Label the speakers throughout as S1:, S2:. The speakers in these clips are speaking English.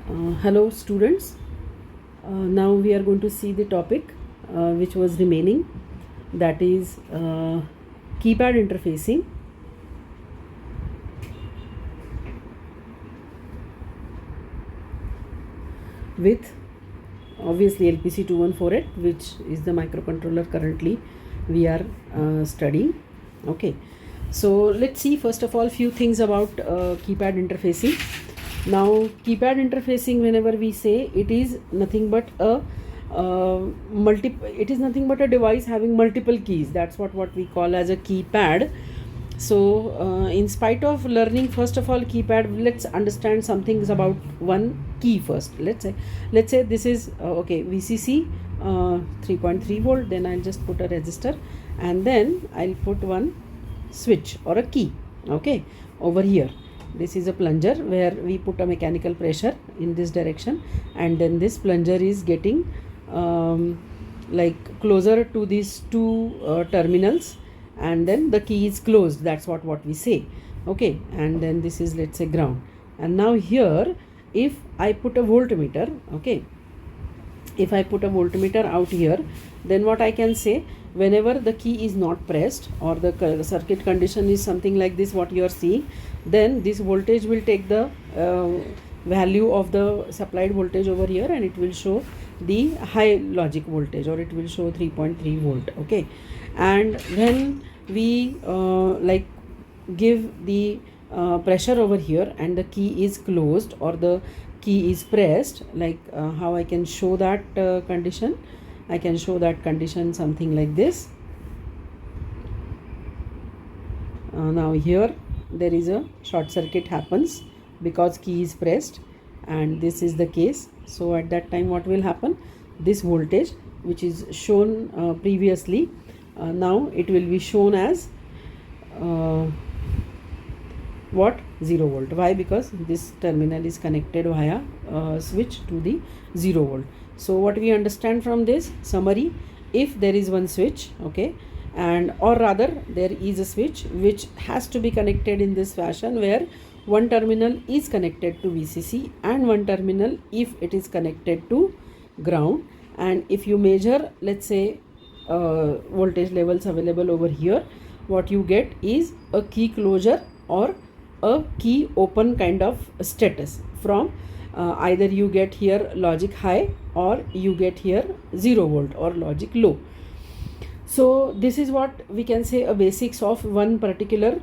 S1: Hello students. Now we are going to see the topic which was remaining, that is keypad interfacing with obviously LPC 2148, which is the microcontroller currently we are studying. Okay, so let's see first of all few things about keypad interfacing. Now keypad interfacing, whenever we say, it is nothing but a it is nothing but a device having multiple keys. That's what we call as a keypad. So in spite of learning first of all keypad, let's understand some things about one key first. Let's say this is okay, VCC 3.3 volt. Then I'll just put a resistor, and then I'll put one switch or a key. Okay, over here this is a plunger where we put a mechanical pressure in this direction, and then this plunger is getting like closer to these two terminals, and then the key is closed. That's what we say. Okay, and then this is, let's say, ground. And now here, if I put a voltmeter, okay, if I put a voltmeter out here, then what I can say, whenever the key is not pressed or the circuit condition is something like this, what you are seeing, then this voltage will take the value of the supplied voltage over here, and it will show the high logic voltage, or it will show 3.3 volt. Okay, and when we like give the pressure over here and the key is closed or the key is pressed, like how I can show that condition. I can show that condition something like this. Now here there is a short circuit happens because key is pressed, and this is the case. So at that time what will happen, this voltage which is shown previously, now it will be shown as what, 0 volt. Why? Because this terminal is connected via switch to the 0 volt. So what we understand from this summary, if there is one switch, okay, and or rather there is a switch which has to be connected in this fashion, where one terminal is connected to VCC and one terminal, if it is connected to ground, and if you measure, let's say, voltage levels available over here, what you get is a key closure or a key open kind of status from either you get here logic high or you get here 0 volt or logic low. So this is what we can say a basics of one particular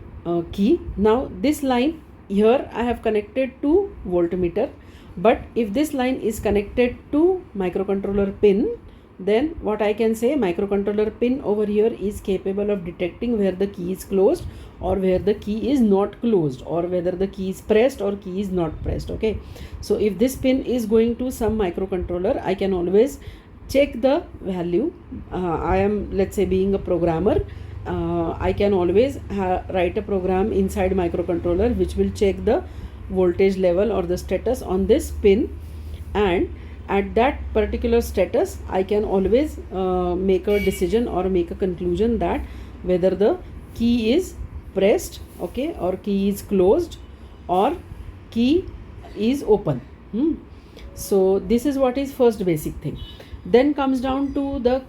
S1: key. Now this line here I have connected to voltmeter, but if this line is connected to microcontroller pin, then what I can say, microcontroller pin over here is capable of detecting where the key is closed or where the key is not closed, or whether the key is pressed or key is not pressed. Okay, so if this pin is going to some microcontroller, I can always check the value. I am, let's say, being a programmer, I can always write a program inside microcontroller which will check the voltage level or the status on this pin, and at that particular status I can always make a decision or make a conclusion that whether the key is pressed, okay, or key is closed or key is open. So this is what is first basic thing. Then comes down to the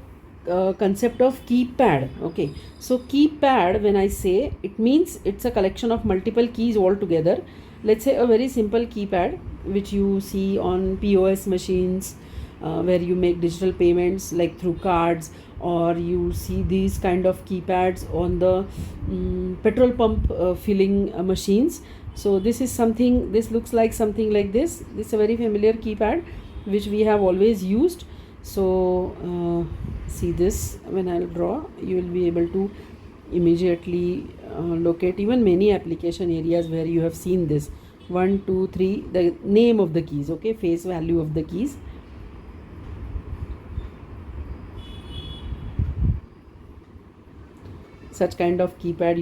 S1: concept of keypad. Okay, so keypad, when I say, it means it's a collection of multiple keys all together. Let's say a very simple keypad which you see on POS machines where you make digital payments like through cards, or you see these kind of keypads on the petrol pump filling machines. So this is something, this looks like something like this. This is a very familiar keypad which we have always used. So see this, when I'll draw, you will be able to immediately locate even many application areas where you have seen this. 1, 2, 3, the name of the keys, okay, face value of the keys. Such kind of keypad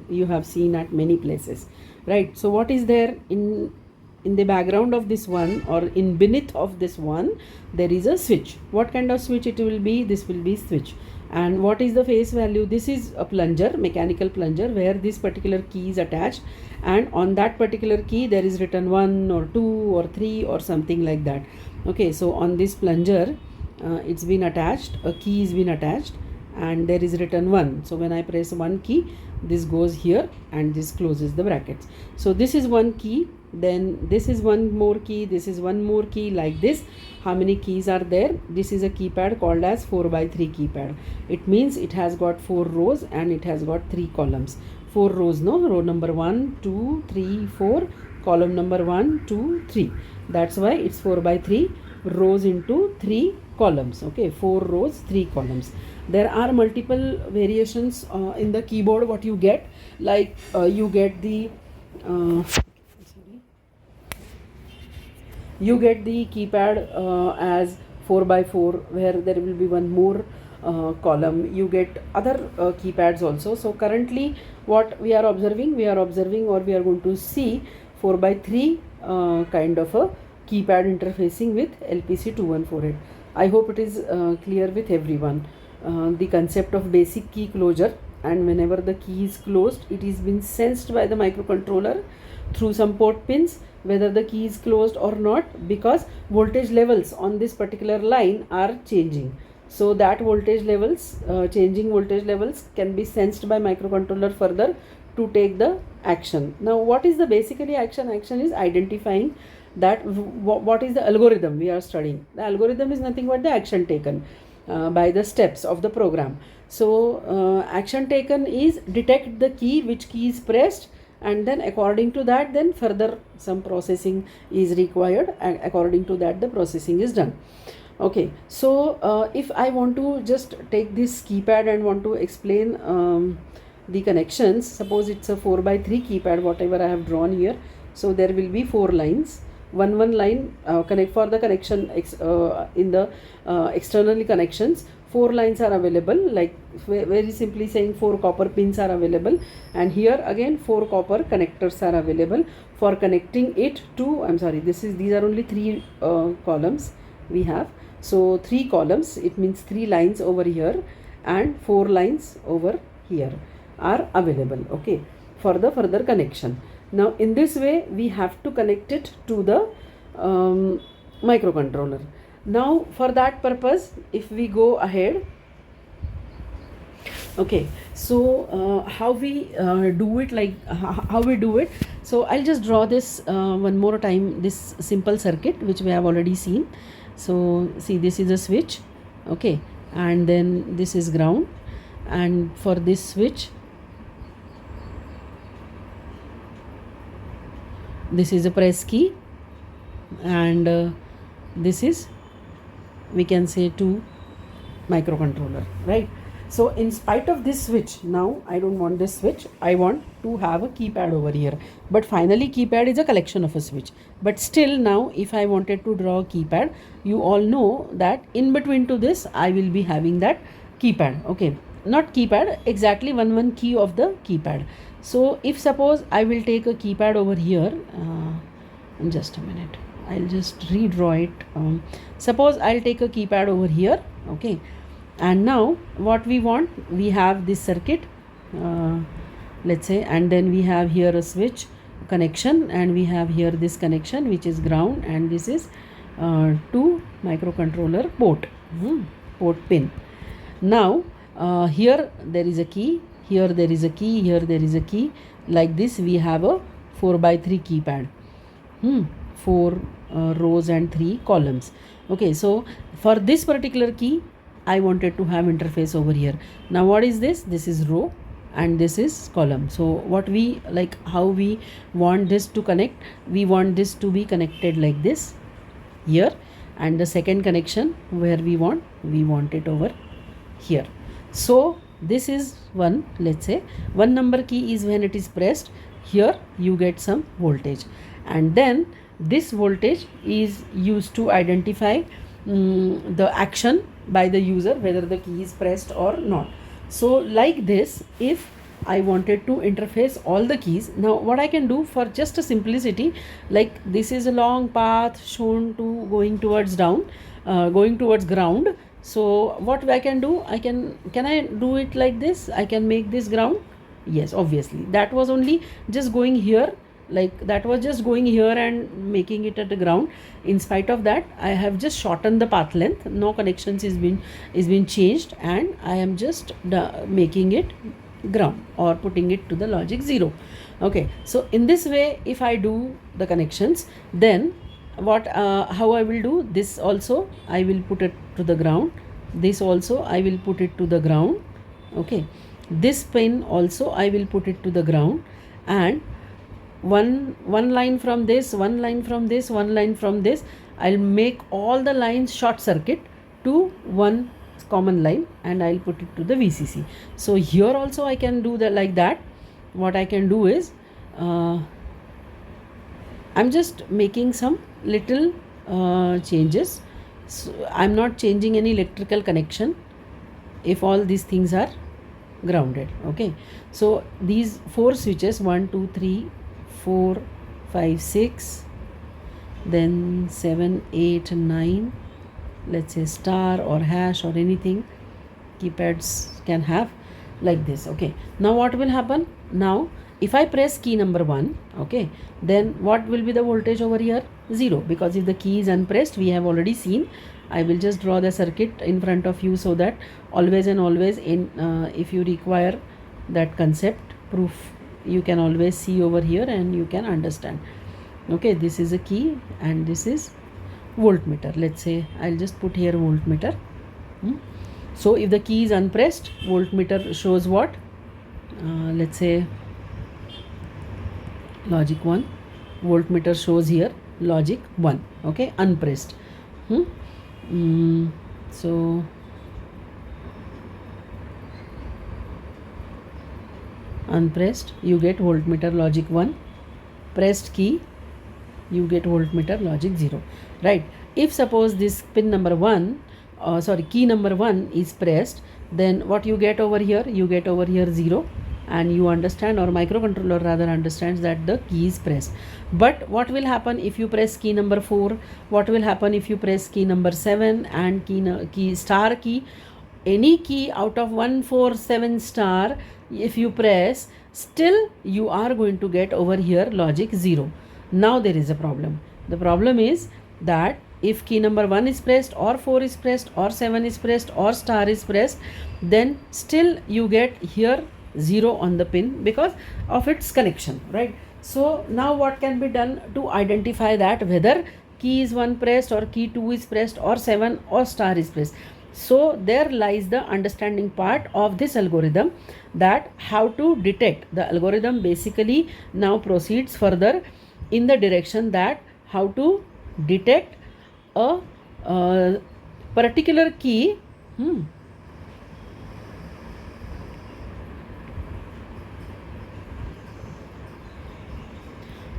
S1: you have seen at many places, right? So what is there in the background of this one, or in beneath of this one, there is a switch. What kind of switch it will be? This will be switch. And what is the face value? This is a plunger, mechanical plunger, where this particular key is attached, and on that particular key there is written 1 or 2 or 3 or something like that. Okay, so on this plunger it's been attached, a key is been attached, and there is written 1. So when I press one key, this goes here and this closes the brackets. So this is one key, then this is one more key, this is one more key, like this. How many keys are there? This is a keypad called as 4x3 keypad. It means it has got 4 rows and it has got 3 columns. 4 rows, no, row number 1 2 3 4, column number 1 2 3. That's why it's 4x3 rows into 3 columns. Okay, 4 rows 3 columns. There are multiple variations in the keyboard what you get, like you get the keypad as 4x4, where there will be one more column. You get other keypads also. So currently what we are observing or we are going to see 4x3 kind of a keypad interfacing with LPC2148. I hope it is clear with everyone. The concept of basic key closure, and whenever the key is closed, it is been sensed by the microcontroller through some port pins whether the key is closed or not, because voltage levels on this particular line are changing. So that voltage levels, changing voltage levels can be sensed by microcontroller further to take the action. Now what is the basically action? Action is identifying that what is the algorithm we are studying. The algorithm is nothing but the action taken by the steps of the program. So action taken is detect the key, which key is pressed, and then according to that then further some processing is required, and according to that the processing is done. Okay, so if I want to just take this keypad and want to explain the connections, suppose it's a 4x3 keypad whatever I have drawn here. So there will be 4 lines, one line connect for the connection in the externally connections. 4 lines are available, like very simply saying 4 copper pins are available, and here again 4 copper connectors are available for connecting it to, these are only 3 columns we have. So 3 columns, it means 3 lines over here and 4 lines over here are available, okay, for the further connection. Now in this way we have to connect it to the microcontroller. Now for that purpose, if we go ahead, okay, so how we do it, like how we do it. So I'll just draw this one more time, this simple circuit which we have already seen. So see, this is a switch, okay, and then this is ground, and for this switch this is a press key, and this is, we can say, to microcontroller, right? So in spite of this switch, now I don't want this switch, I want to have a keypad over here. But finally keypad is a collection of a switch. But still now if I wanted to draw a keypad, you all know that in between to this I will be having that keypad, okay, not keypad, exactly one key of the keypad. So if suppose I will take a keypad over here, in just a minute, I'll just redraw it. Suppose I'll take a keypad over here, okay, and now what we want, we have this circuit, let's say, and then we have here a switch connection, and we have here this connection which is ground, and this is to microcontroller port, port pin. Now here there is a key, here there is a key, here there is a key, like this we have a 4x3 keypad, 4 rows and 3 columns. Okay, so for this particular key I wanted to have interface over here. Now what is this? This is row and this is column. So what we like, how we want this to connect, we want this to be connected like this here, and the second connection where we want it over here. So this is one, let's say 1 number key is when it is pressed, here you get some voltage, and then this voltage is used to identify the action by the user, whether the key is pressed or not. So like this, if I wanted to interface all the keys, now what I can do for just a simplicity, like this is a long path shown to going towards down, going towards ground. So what I can do, can I do it like this? I can make this ground. Yes, obviously that was only just going here, like that was just going here and making it at the ground. In spite of that, I have just shortened the path length. No connections is been changed, and I am just making it ground or putting it to the logic 0. Okay, so in this way, if I do the connections, then what how I will do this also, I will put it to the ground. This also I will put it to the ground. Okay, this pin also I will put it to the ground, and one line from this, one line from this, one line from this, I'll make all the lines short circuit to one common line, and I'll put it to the VCC. So here also I can do that like that. What I can do is I'm just making some little changes. So I'm not changing any electrical connection if all these things are grounded. Okay, so these 4 switches, 1 2 3 4 5 6, then 7 8 9, let's say star or hash or anything keypads can have, like this. Okay, now what will happen? Now if I press key number 1, okay, then what will be the voltage over here? 0, because if the key is unpressed, we have already seen. I will just draw the circuit in front of you so that always and always if you require that concept proof, you can always see over here and you can understand. Okay, this is a key and this is voltmeter. Let's say I'll just put here voltmeter. So if the key is unpressed, voltmeter shows what? Let's say logic 1. Voltmeter shows here logic 1. Okay, unpressed. So unpressed, you get voltmeter logic 1. Pressed key, you get voltmeter logic 0. Right? If suppose this pin number 1, key number 1 is pressed, then what you get over here? You get over here 0, and you understand, or microcontroller rather understands, that the key is pressed. But what will happen if you press key number 4? What will happen if you press key number 7 and key star key? Any key out of 1 4 7 star, if you press, still you are going to get over here logic 0. Now there is a problem. The problem is that if key number 1 is pressed, or 4 is pressed, or 7 is pressed, or star is pressed, then still you get here 0 on the pin because of its connection, right? So now what can be done to identify that whether key is 1 pressed, or key 2 is pressed, or 7 or star is pressed? So there lies the understanding part of this algorithm, that how to detect. The algorithm basically now proceeds further in the direction that how to detect a particular key.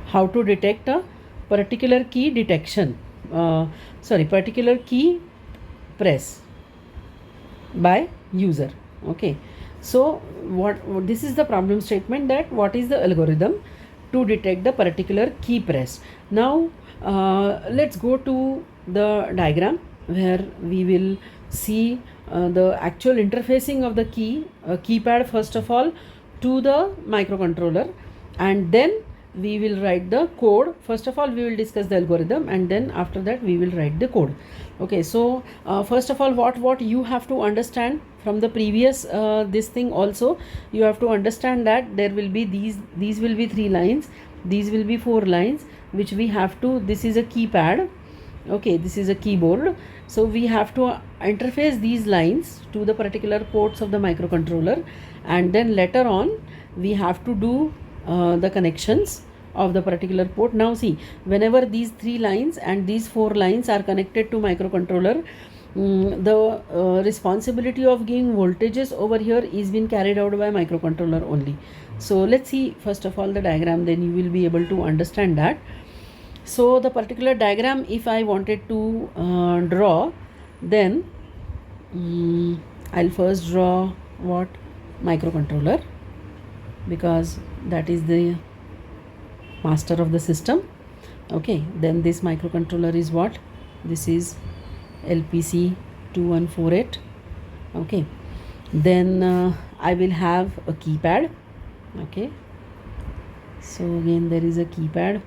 S1: How to detect a particular key detection, particular key press by user. Okay, so what this is the problem statement, that what is the algorithm to detect the particular key press. Now let's go to the diagram where we will see the actual interfacing of the keypad first of all to the microcontroller, and then we will write the code. First of all we will discuss the algorithm, and then after that we will write the code. Okay, so first of all, what you have to understand from the previous this thing also, you have to understand that there will be these will be 3 lines, these will be 4 lines, which we have to, this is a keypad, okay, this is a keyboard, so we have to interface these lines to the particular ports of the microcontroller, and then later on we have to do the connections of the particular port. Now see, whenever these 3 lines and these 4 lines are connected to microcontroller, the responsibility of giving voltages over here is being carried out by microcontroller only. So let's see first of all the diagram, then you will be able to understand that. So the particular diagram, if I wanted to draw, then I'll first draw what? Microcontroller, because that is the master of the system. Okay, then this microcontroller is what? This is LPC 2148. Okay, then I will have a keypad. Okay, so again there is a keypad.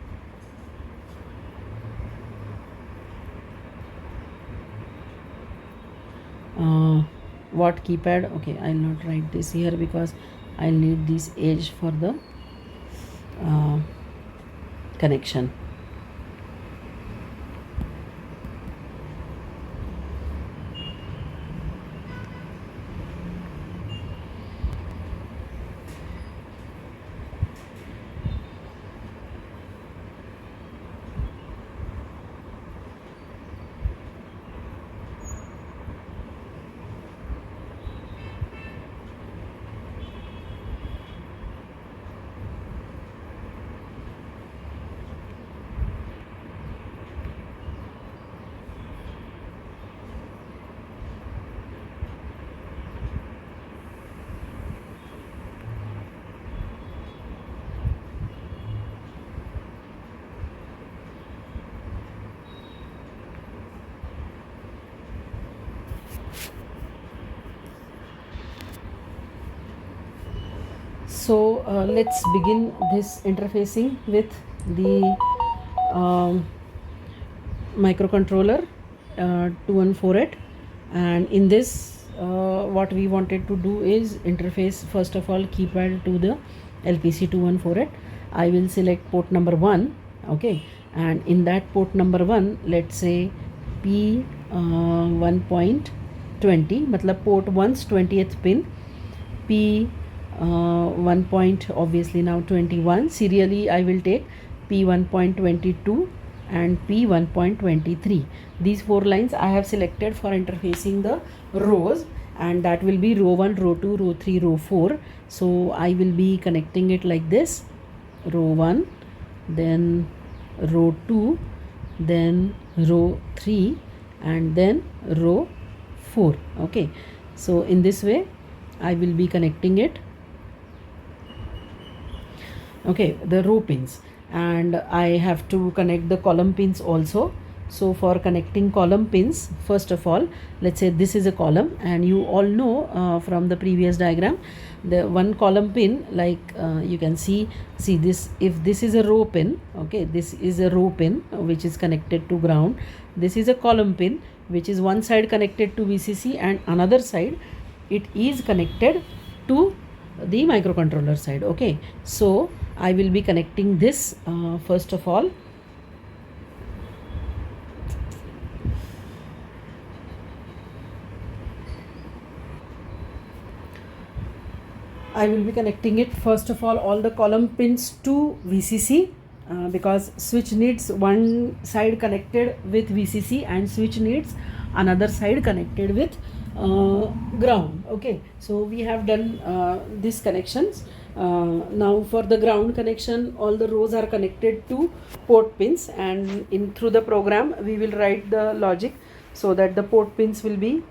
S1: What keypad? Okay, I'll not write this here because I'll need this edge for the connection. So let's begin this interfacing with the microcontroller 2148, and in this what we wanted to do is interface first of all keypad to the LPC 2148. I will select port number 1. Okay, and in that port number 1, let's say P 1.20, matlab port 1's 20th pin, P 1 point obviously now 21. Serially I will take P 1.22 and P 1.23. These 4 lines I have selected for interfacing the rows, and that will be row 1, row 2, row 3, row 4. So I will be connecting it like this: row 1, then row 2, then row 3, and then row 4. Okay, so in this way I will be connecting it. Okay, the row pins, and I have to connect the column pins also. So for connecting column pins, first of all, let's say this is a column, and you all know from the previous diagram, the one column pin, like you can see this, if this is a row pin, okay, this is a row pin which is connected to ground. This is a column pin which is one side connected to VCC and another side it is connected to the microcontroller side. Okay, so I will be connecting this first of all. I will be connecting it first of all the column pins to VCC, because switch needs one side connected with VCC and switch needs another side connected with ground. Okay, so we have done these connections. Now for the ground connection, all the rows are connected to port pins, and through the program we will write the logic so that the port pins will be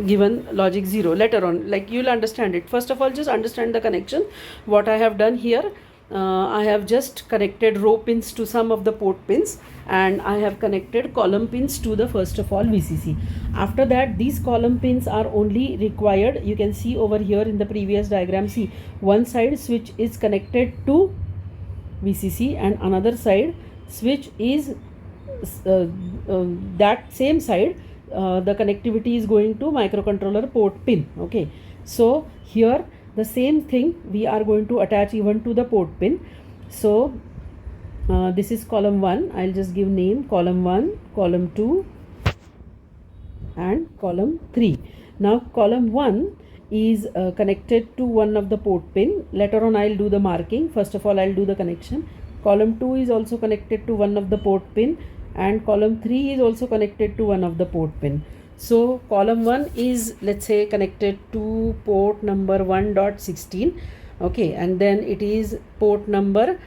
S1: given logic 0 later on. Like, you'll understand it. First of all, just understand the connection. What I have done here, I have just connected row pins to some of the port pins, and I have connected column pins to the first of all VCC. After that, these column pins are only required. You can see over here in the previous diagram, see, one side switch is connected to VCC and another side switch is that same side, the connectivity is going to microcontroller port pin. Okay, so here the same thing we are going to attach even to the port pin. So this is column 1. I'll just give name column 1, column 2 and column 3. Now column 1 is connected to one of the port pin. Later on I'll do the marking. First of all, I'll do the connection. Column 2 is also connected to one of the port pin, and column 3 is also connected to one of the port pin. So column 1 is, let's say, connected to port number 1.16. okay, and then it is port number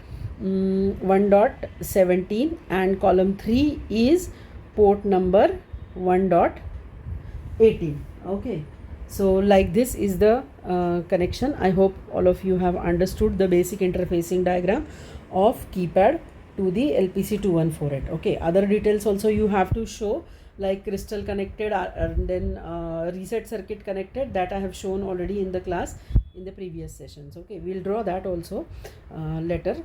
S1: 1.17, and column 3 is port number 1.18. okay, so like this is the connection. I hope all of you have understood the basic interfacing diagram of keypad to the LPC 2148. okay, other details also you have to show like crystal connected and then reset circuit connected, that I have shown already in the class in the previous sessions. Okay, we'll draw that also later.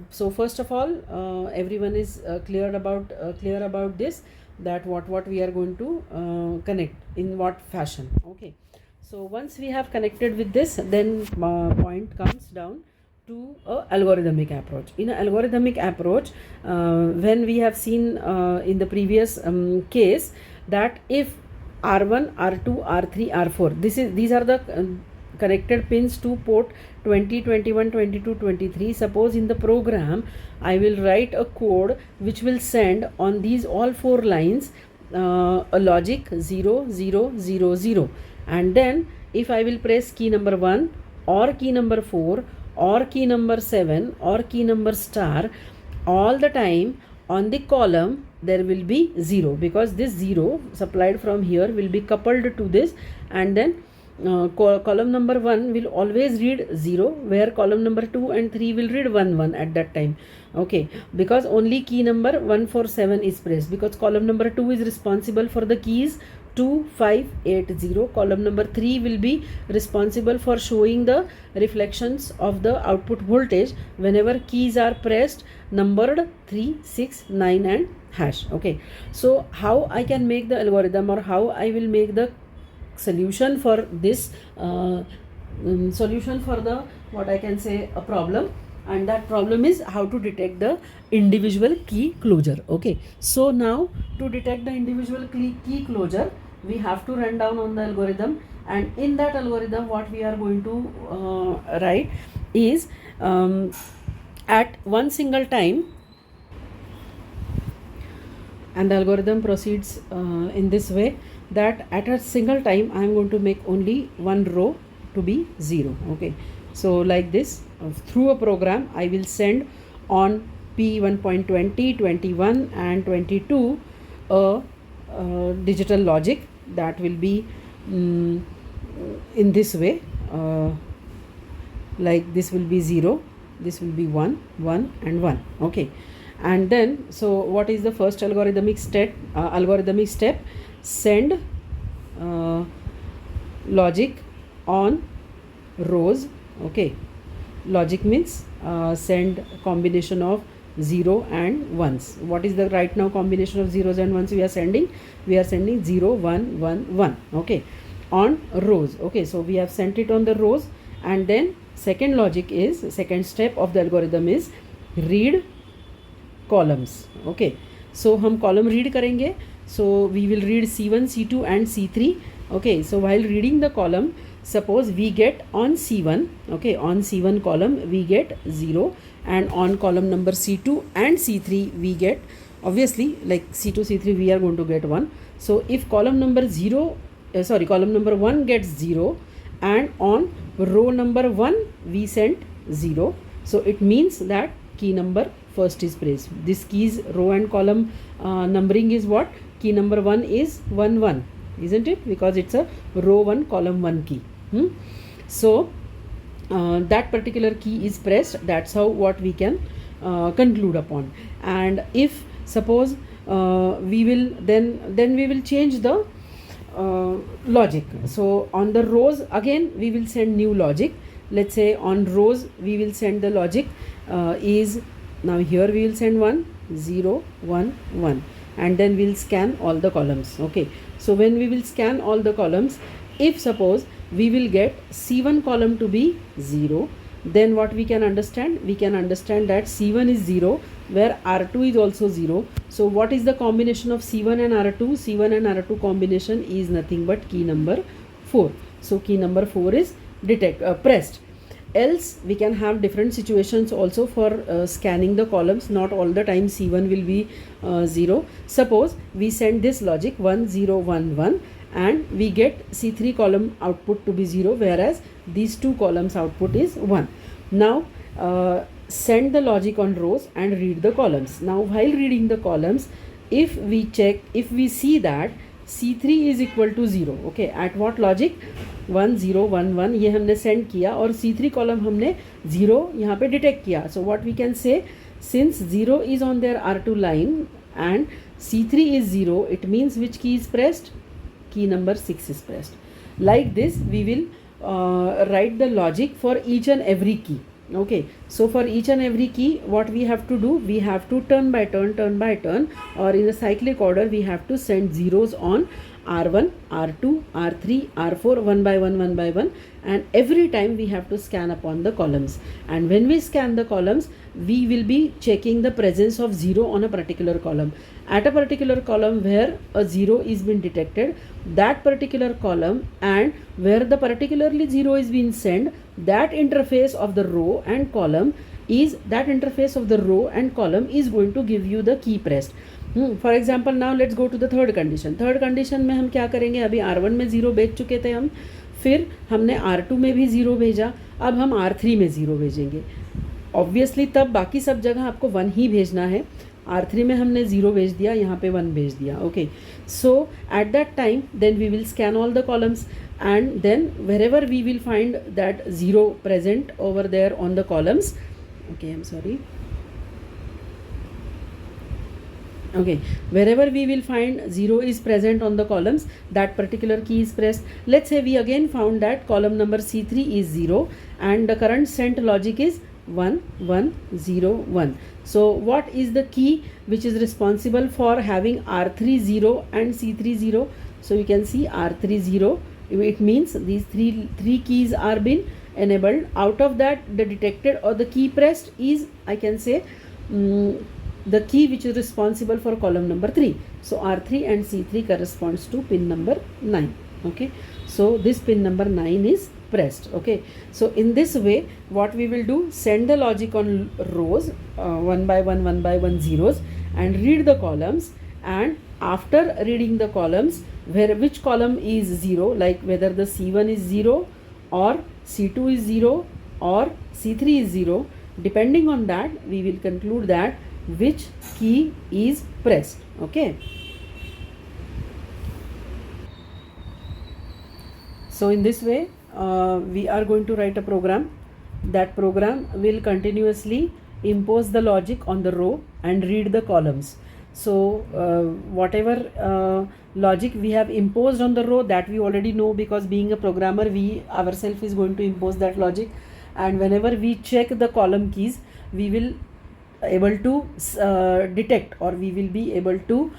S1: So first of all, everyone is clear about this, that what we are going to connect in what fashion. Okay, so once we have connected with this, then point comes down to a algorithmic approach. In an algorithmic approach, when we have seen in the previous case, that if R1, R2, R3, R4, these are the connected pins to port 20, 21, 22, 23. Suppose in the program I will write a code which will send on these all 4 lines a logic 0, 0, 0, 0, and then if I will press key number 1 or key number 4 or key number 7 or key number star, all the time on the column there will be 0, because this 0 supplied from here will be coupled to this, and then column number 1 will always read 0, where column number 2 and 3 will read 1 1 at that time. Okay, because only key number 147 is pressed, because column number 2 is responsible for the keys 2, 5, 8, 0. Column number 3 will be responsible for showing the reflections of the output voltage whenever keys are pressed numbered 3, 6, 9 and hash. Okay, so how I can make the algorithm, or how I will make the solution for this solution for the, what I can say, a problem, and that problem is how to detect the individual key closure. Okay, so now to detect the individual key closure, we have to run down on the algorithm, and in that algorithm what we are going to write is at one single time, and the algorithm proceeds in this way, that at a single time I am going to make only one row to be 0. Okay, so like this, through a program I will send on P1.20, 21 and 22 a digital logic that will be in this way, like this will be 0, this will be 1, 1 and 1. Okay, and then so what is the first algorithmic step? Send logic on rows. Okay, logic means send combination of 0 and 1s. What is the right now combination of zeros and ones we are sending? We are sending 0, 1, 1, 1. Okay, on rows. Okay, so we have sent it on the rows, and then second step of the algorithm is read columns. Okay, so हम column read करेंगे, so we will read C1, C2 and C3. Okay, so while reading the column, suppose we get on C1, okay, on C1 column we get 0, and on column number C2 and C3 we get, obviously like C2, C3 we are going to get 1. So if column number 1 gets 0, and on row number 1 we sent 0, so it means that key number first is pressed. This keys row and column numbering is what? Key number 1 is 1 1, isn't it? Because it's a row 1 column 1 key. So that particular key is pressed. That's how what we can conclude upon. And if suppose we will then we will change the logic. So on the rows again we will send new logic. Let's say on rows we will send the logic is, now here we will send 1 0 1 1, and then we'll scan all the columns. Okay, so when we will scan all the columns, if suppose we will get C1 column to be 0, then what we can understand? We can understand that C1 is 0, where R2 is also 0. So what is the combination of C1 and R2? C1 and R2 combination is nothing but key number 4. So key number 4 is pressed. Else we can have different situations also for scanning the columns. Not all the time C1 will be 0. Suppose we send this logic 1 0 1 1, and we get C3 column output to be 0, whereas these two columns output is 1. Now send the logic on rows and read the columns. Now while reading the columns, if we see that C3 is equal to 0, okay, at what logic? 1 0 1 1 ये हमने send किया, और C3 column हमने 0 यहाँ पे detect किया. So what we can say, since 0 is on their R2 line, and C3 is 0, it means which key is pressed? Key number 6 is pressed. Like this we will write the logic for each and every key. Okay, so for each and every key what we have to do, we have to turn by turn, or in a cyclic order we have to send zeros on R1, R2, R3, R4, one by one, and every time we have to scan upon the columns. And when we scan the columns, we will be checking the presence of 0 on a particular column. At a particular column where a 0 is been detected, that particular column, and where the particularly 0 is being sent, that interface of the row and column is going to give you the key pressed. For example now let's go to the third condition. Third condition में हम क्या करेंगे, अभी R1 में 0 भेज चुके थे हम, फिर हमने R2 में भी 0 भेजा, अब हम R3 में 0 भेजेंगे. ऑब्वियसली तब बाकी सब जगह आपको 1 ही भेजना है. R3 में हमने 0 भेज दिया, यहाँ पे 1 भेज दिया. Okay, so at that time then we will scan all the columns, and then wherever we will find that 0 present over there on the columns, okay, I'm sorry, okay, wherever we will find 0 is present on the columns, that particular key is pressed. Let's say we again found that column number C3 is 0 and the current sent logic is 1 1 0 1. So what is the key which is responsible for having R3 0 and C3 0? So you can see R3 0, it means these three keys are been enabled. Out of that, the detected or the key pressed is, I can say, the key which is responsible for column number 3. So R3 and C3 corresponds to pin number 9. Okay, so this pin number 9 is pressed. Okay, so in this way what we will do, send the logic on rows, one by one zeros, and read the columns. And after reading the columns, which column is 0, like whether the C1 is 0 or C2 is 0 or C3 is 0, depending on that we will conclude that which key is pressed. Okay, so in this way we are going to write a program. That program will continuously impose the logic on the row and read the columns. So whatever logic we have imposed on the row, that we already know, because being a programmer we ourselves is going to impose that logic. And whenever we check the column keys, we will able to detect, or we will be able to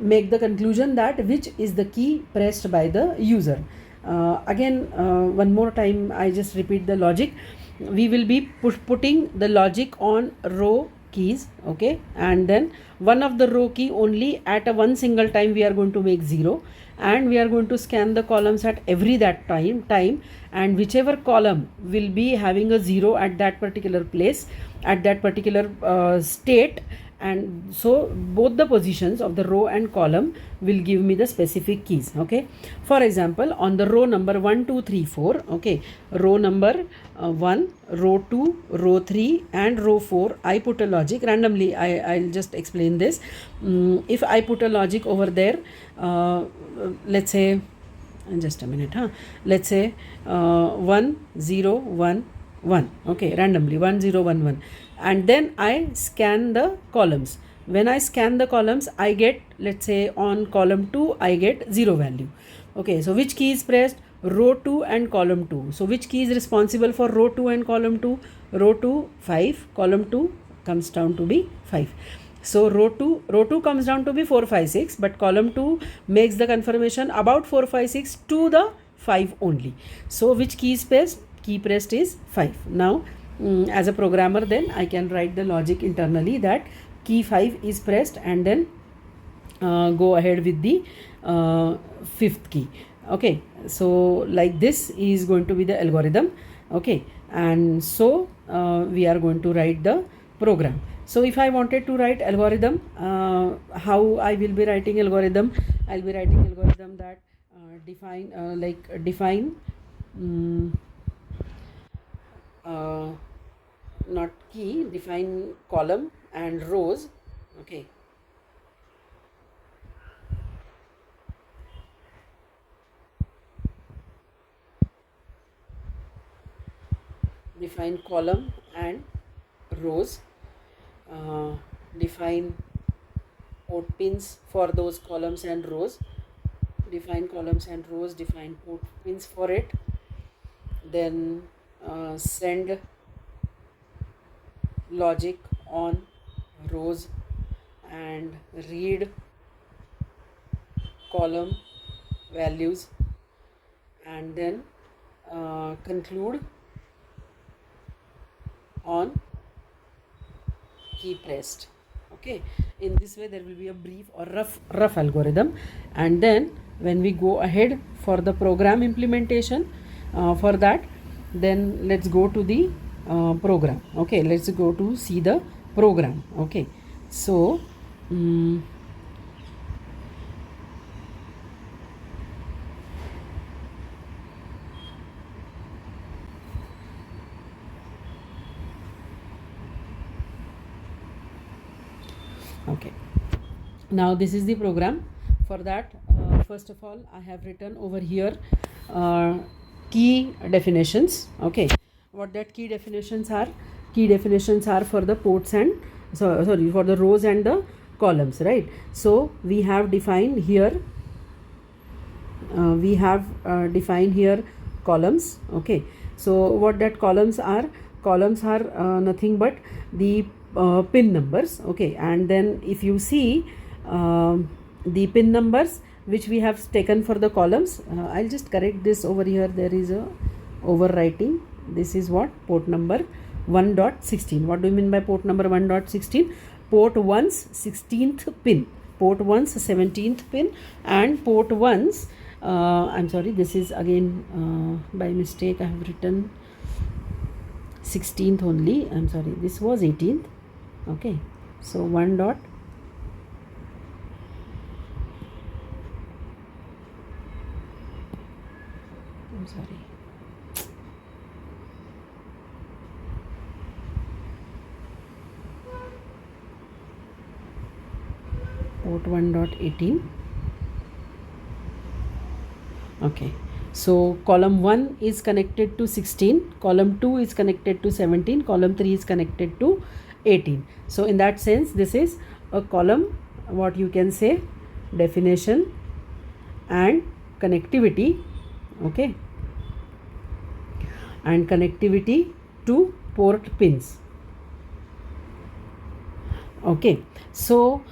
S1: make the conclusion that which is the key pressed by the user. Again, one more time I just repeat the logic. We will be putting the logic on row keys. Okay, and then one of the row key only at a one single time we are going to make 0, and we are going to scan the columns at every that time, and whichever column will be having a 0 at that particular place, at that particular state, and so both the positions of the row and column will give me the specific keys. Okay, for example, on the row number 1 2 3 4, okay, row number 1, row 2, row 3 and row 4, I put a logic randomly. I'll just explain this. If I put a logic over there, let's say, just a minute, let's say 1 0 1 1, okay, randomly 1 0 1 1, and then I scan the columns. When I scan the columns, I get, let's say on column 2 I get 0 value. Okay, so which key is pressed? Row 2 and column 2. So which key is responsible for row 2 and column 2? Row 2 5, column 2 comes down to be 5. So row 2 comes down to be 4 5 6, but column 2 makes the confirmation about 4 5 6 to the 5 only. So which key is pressed? Key pressed is 5. Now as a programmer, then I can write the logic internally that key 5 is pressed, and then go ahead with the fifth key. Okay, so like this is going to be the algorithm. Okay, and so we are going to write the program. So if I wanted to write algorithm, how I will be writing algorithm? I'll be writing algorithm that define not key, define column and rows. Okay, define column and rows. define port pins for those columns and rows, define columns and rows, define port pins for it, then send logic on rows and read column values, and then conclude on key pressed. Okay, in this way there will be a brief or rough algorithm, and then when we go ahead for the program implementation, for that, then let's go to the program. Okay, let's go to see the program. Okay, so okay, now this is the program. For that, first of all, I have written over here key definitions. Okay, what that key definitions are? Key definitions are for the ports and for the rows and the columns, right? So we have defined here columns. Okay, so what that columns are nothing but the pin numbers. Okay, and then if you see the pin numbers which we have taken for the columns, I'll just correct this over here. There is a overwriting. This is what? Port number 1.16. What do you mean by port number 1.16? Port 1's 16th pin, port 1's 17th pin, and port 1's I'm sorry, this is again by mistake I have written 16th only. I'm sorry, this was 18th. Okay, so 1 dot I'm sorry, port 1.18. Okay, so column 1 is connected to 16, column 2 is connected to 17, column 3 is connected to 18. So in that sense, this is a column, what you can say, definition and connectivity. Okay, and connectivity to port pins. Okay, so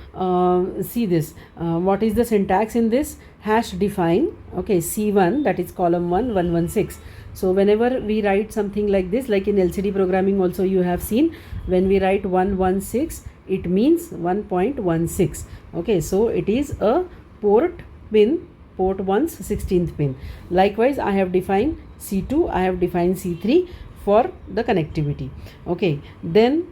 S1: see this, what is the syntax in this? Hash define. Okay, C1, that is column 1, 116. So whenever we write something like this, like in LCD programming also you have seen, when we write 116, it means 1.16. Okay, so it is a port pin, port 1's 16th pin. Likewise, I have defined C2, I have defined C3 for the connectivity. Okay, then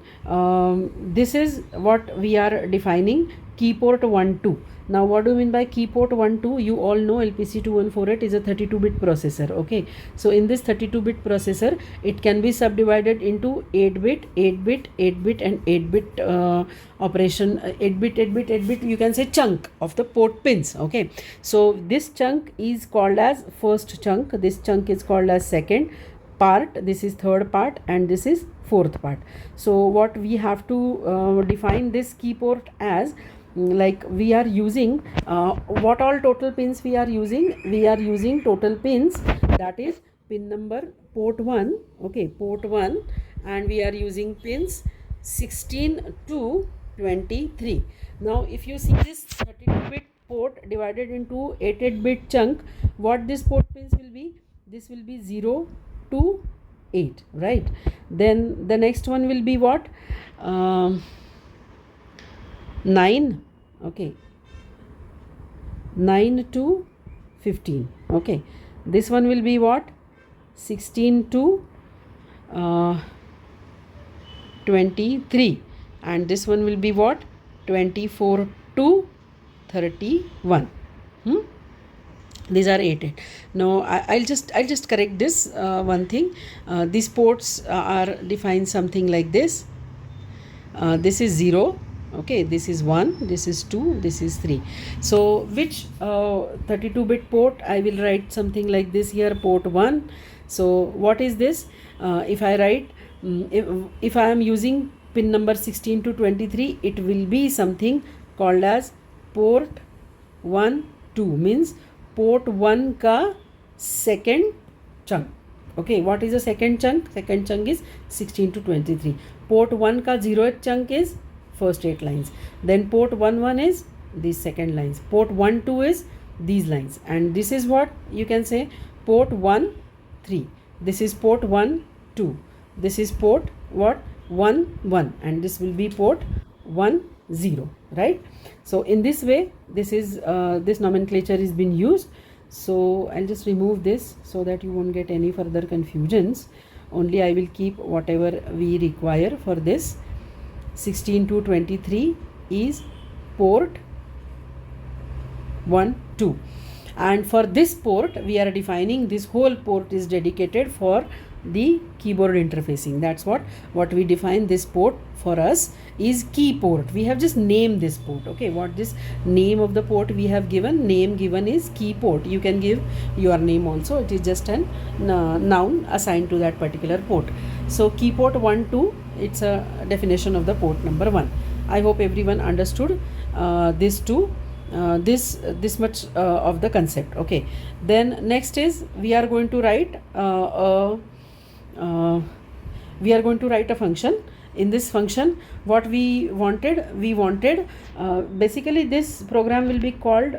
S1: this is what we are defining, key port 1, 2. Now what do you mean by key port 1, 2? You all know LPC2148 is a 32-bit processor. Okay, so in this 32-bit processor, it can be subdivided into 8-bit, 8-bit, 8-bit and 8-bit operation. 8-bit, you can say chunk of the port pins. Okay, so this chunk is called as first chunk, this chunk is called as second part, this is third part, and this is fourth part. So what we have to define this key port as, like we are using what all total pins we are using total pins, that is pin number port 1. Okay, port 1, and we are using pins 16 to 23. Now if you see this 32-bit port divided into 8-bit chunk, what this port pins will be? This will be 0 to 8, right? Then the next one will be what? 9. Okay, 9 to 15. Okay, this one will be what? 16 to 23, and this one will be what? 24 to 31. These are 8. Now I'll just correct this one thing. These ports are defined something like this. This is 0. Okay, this is 1, this is 2, this is 3. So which 32-bit port? I will write something like this here, port 1. So what is this? If I write, if I am using pin number 16 to 23, it will be something called as port 1 2, means port 1 ka second chunk. Okay, what is the second chunk? Second chunk is 16 to 23. Port 1 ka 0th chunk is first 8 lines. Then port 1 1 is these second lines. Port 1 2 is these lines. And this is what you can say port 1 3. This is port 1 2. This is port what 1 1, and this will be port 1 0, right? So in this way, this is this nomenclature is being used. So I'll just remove this so that you won't get any further confusions. Only I will keep whatever we require for this. 16 to 23 is port 1 2, and for this port we are defining this whole port is dedicated for the keyboard interfacing. That's what we define this port for us is key port. We have just named this port. Okay, what this name of the port we have given, name given is key port. You can give your name also, it is just an noun assigned to that particular port. So key port 1 2, it's a definition of the port number 1. I hope everyone understood this too. This much of the concept. Okay, then next is we are going to write a function. In this function, what we wanted basically this program will be called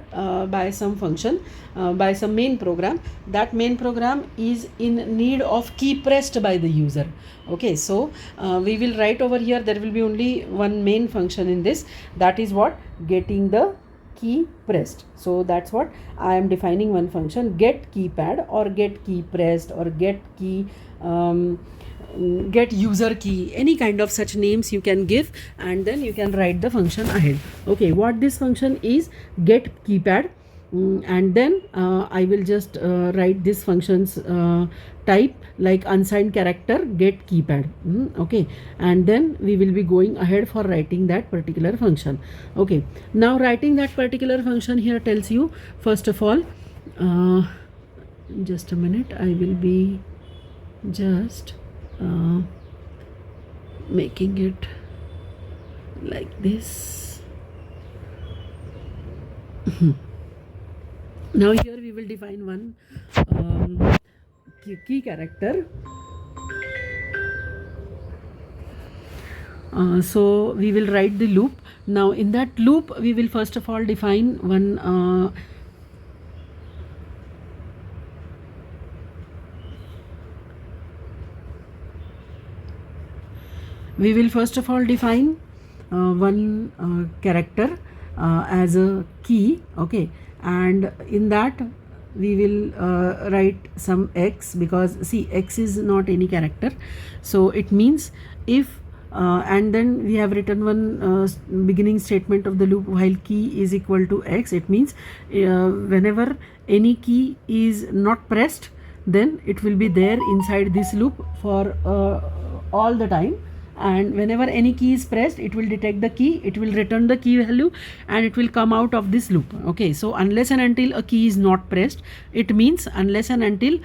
S1: by some function, by some main program. That main program is in need of key pressed by the user. Okay, so we will write over here, there will be only one main function in this, that is what getting the key pressed. So that's what I am defining, one function get keypad or get key pressed or get key get user key, any kind of such names you can give, and then you can write the function ahead. Okay, what this function is get keypad, and then I will just write this function's type like unsigned character get keypad. Okay, and then we will be going ahead for writing that particular function. Okay, now writing that particular function here tells you, first of all, just a minute, I will be just making it like this. Now here we will define one key character. So we will write the loop. Now in that loop we will first of all define one one character as a key. Okay, and in that we will write some x, because see x is not any character, so it means if and then we have written one beginning statement of the loop while key is equal to x. It means whenever any key is not pressed, then it will be there inside this loop for all the time, and whenever any key is pressed, it will detect the key, it will return the key value, and it will come out of this loop. Okay, so unless and until a key is not pressed, it means unless and until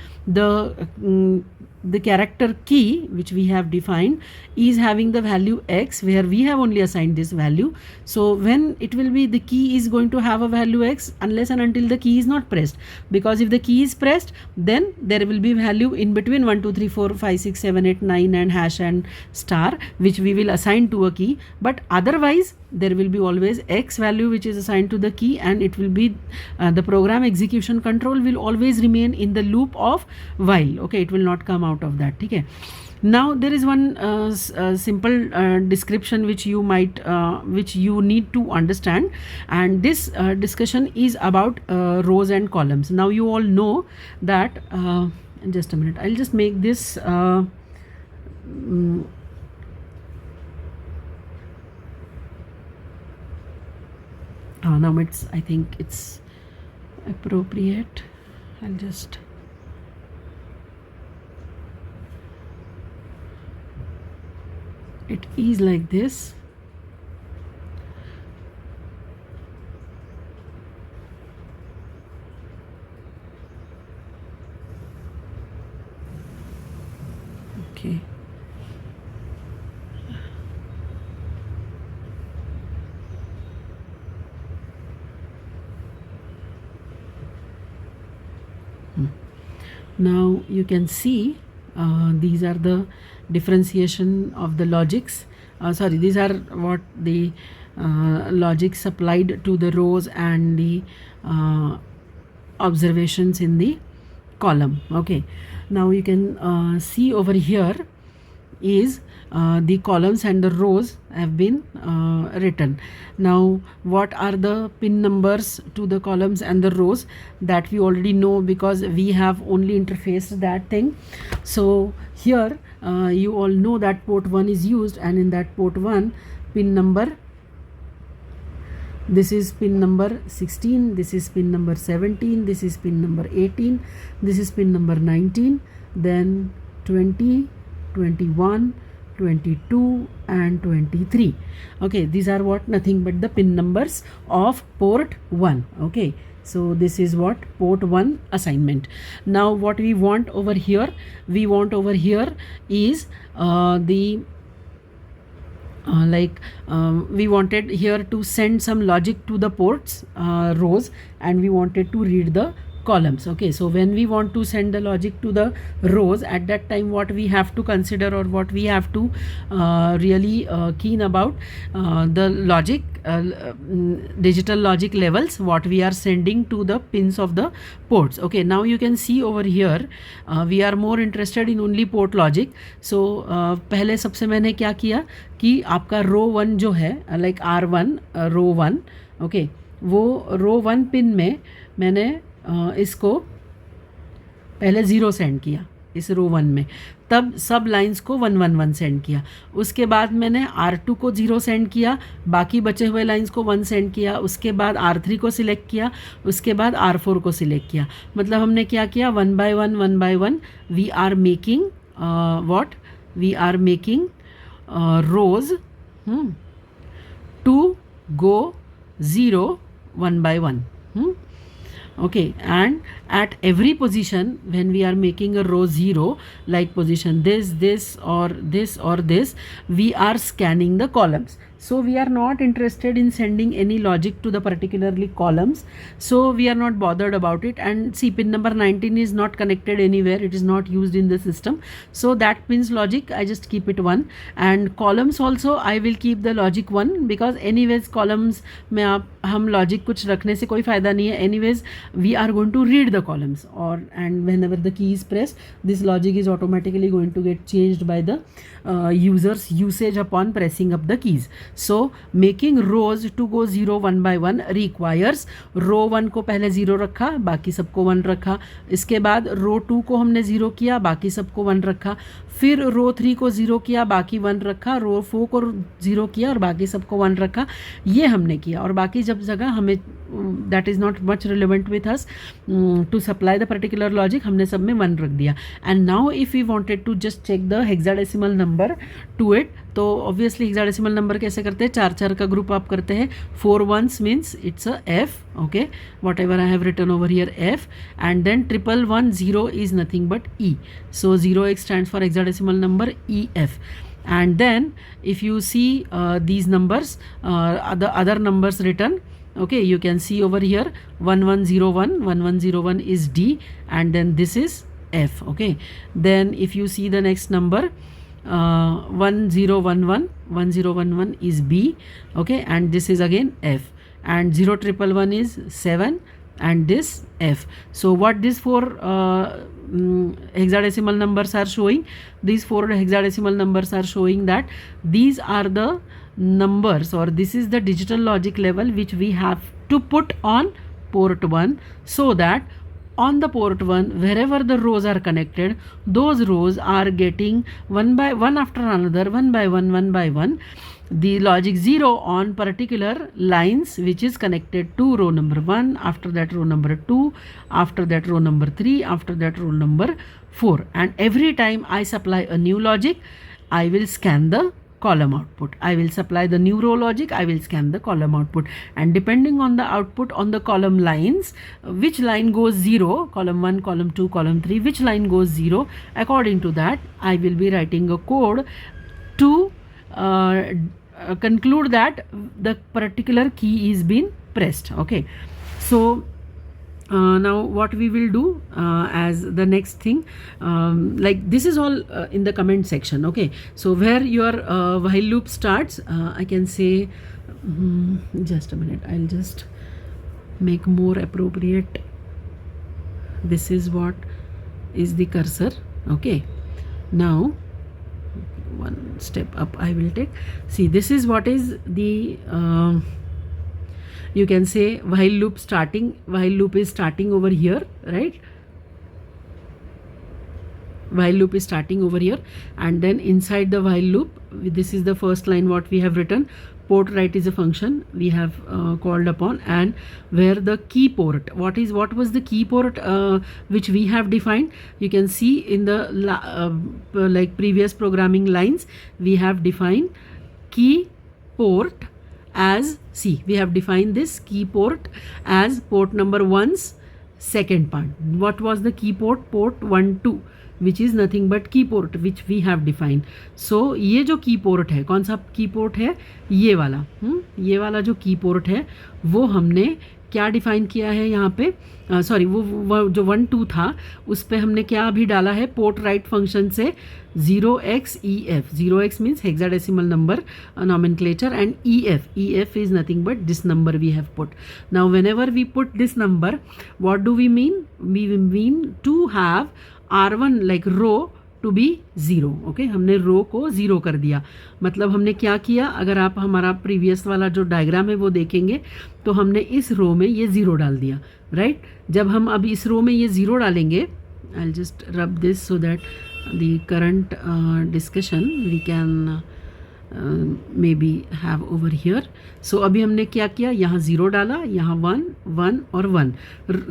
S1: the character key which we have defined is having the value x, where we have only assigned this value. So when it will be, the key is going to have a value x unless and until the key is not pressed, because if the key is pressed, then there will be value in between 1 2 3 4 5 6 7 8 9 and hash and star, which we will assign to a key. But otherwise there will be always x value which is assigned to the key, and it will be the program execution control will always remain in the loop of while. Okay, it will not come out of that. Okay, now there is one simple description which you might which you need to understand, and this discussion is about rows and columns. Now you all know that just a minute, I'll just make this now it's, I think it's appropriate. I'll just it is like this. Okay, Now you can see these are the differentiation of the logics. These are what the logics applied to the rows and the observations in the column. Okay, now you can see over here is the columns and the rows have been written. Now what are the pin numbers to the columns and the rows, that we already know because we have only interfaced that thing. So here you all know that port 1 is used, and in that port 1 pin number, this is pin number 16, this is pin number 17, this is pin number 18, this is pin number 19, then 20, 21, 22 and 23. Okay, these are what, nothing but the pin numbers of port 1. Okay, so this is what port 1 assignment. Now what we want over here, is we wanted here to send some logic to the ports rows, and we wanted to read the columns. Okay, so when we want to send the logic to the rows, at that time what we have to consider, or what we have to really keen about, the logic, digital logic levels, what we are sending to the pins of the ports. Okay, now you can see over here we are more interested in only port logic. So पहले सबसे मैंने क्या किया कि आपका रो 1 जो है, like R1 रो 1, okay, वो रो 1 पिन में मैंने इसको पहले 0 सेंड किया इस रो 1 में, तब सब लाइंस को 1 1 1 सेंड किया. उसके बाद मैंने R2 को 0 सेंड किया, बाकी बचे हुए लाइंस को 1 सेंड किया. उसके बाद R3 को सिलेक्ट किया, उसके बाद R4 को सिलेक्ट किया. मतलब हमने क्या किया, 1 by 1 we are making what, we are making rows to go 0 1 by 1. Okay, and at every position when we are making a row 0, like position this or this, we are scanning the columns. So we are not interested in sending any logic to the particularly columns, so we are not bothered about it. And see, pin number 19 is not connected anywhere, it is not used in the system, so that pin's logic I just keep it 1. And columns also I will keep the logic 1, because anyways columns में आप हम logic कुछ रखने से कोई फ़ायदा नहीं है. Anyways we are going to read the columns, and whenever the key is pressed, this logic is automatically going to get changed by the user's usage upon pressing up the keys. So making rows to go 0 1 by 1 requires रो 1 को पहले 0 रखा, बाकी सबको 1 रखा. इसके बाद रो 2 को हमने 0 किया, बाकी सबको 1 रखा. फिर रो 3 को 0 किया, बाकी 1 रखा. रो 4 को 0 किया और बाकी सबको 1 रखा. ये हमने किया. और बाकी जब जगह हमें that is not much relevant with us to supply the particular logic, हमने सब में 1 रख दिया. And now if we wanted to just check the hexadecimal number to it, तो ऑब्वियसली हेक्साडेसिमल नंबर कैसे करते हैं, 4 का ग्रुप आप करते हैं. 4 ones means it's a F. okay, whatever I have written over here F, and then 111 is nothing but E. So 0x stands for hexadecimal number EF. And then if you see these numbers, the other numbers written, okay, you can see over here 1101 is D, and then this is F. Okay, then if you see the next number 1011 is B. Okay, and this is again F, and 0111 is 7, and this F. So what these 4 hexadecimal numbers are showing, these 4 hexadecimal numbers are showing that these are the numbers, or this is the digital logic level which we have to put on port 1, so that on the port 1 wherever the rows are connected, those rows are getting 1 by 1 after another, 1 by 1 the logic 0 on particular lines which is connected to row number 1, after that row number 2, after that row number 3, after that row number 4. And every time I supply a new logic, I will scan the column output. I will supply the new row logic, I will scan the column output, and depending on the output on the column lines, which line goes 0, column 1, column 2, column 3, which line goes 0, according to that I will be writing a code to conclude that the particular key is being pressed. Okay, so now what we will do as the next thing, like this is all in the comment section. Okay, so where your while loop starts, I can say, just a minute, I'll just make more appropriate. This is what is the cursor. Okay, now one step up I will take. See, this is what is the you can say while loop starting. While loop is starting over here, right? While loop is starting over here, and then inside the while loop, this is the first line what we have written. Port right is a function we have called upon, and where the key port, what was the key port which we have defined? You can see in the like previous programming lines, we have defined key port as, see, we have defined this key port as port number 1's second part. What was the key port? Port 1 2, which is nothing but key port which we have defined. So ये जो key port है, कौन सा key port है? ये वाला, ये वाला जो key port है वो हमने क्या डिफाइन किया है यहाँ पे? सॉरी, वो जो 1 2 था उस पे हमने क्या अभी डाला है? पोर्ट राइट फंक्शन से 0xEF. 0x means hexadecimal number nomenclature, and EF is nothing but this number we have put. Now whenever we put this number, what do we mean? We mean to have R1 like row to be zero. Okay, हमने row को zero कर दिया. मतलब हमने क्या किया? अगर आप हमारा प्रीवियस वाला जो डायग्राम है वो देखेंगे तो हमने इस रो में ये ज़ीरो डाल दिया, राइट? जब हम अब इस रो में ये ज़ीरो डालेंगे, I will just rub this so that the current discussion we can maybe have over here. So अभी हमने क्या किया? यहाँ ज़ीरो डाला, यहाँ 1 1 और 1.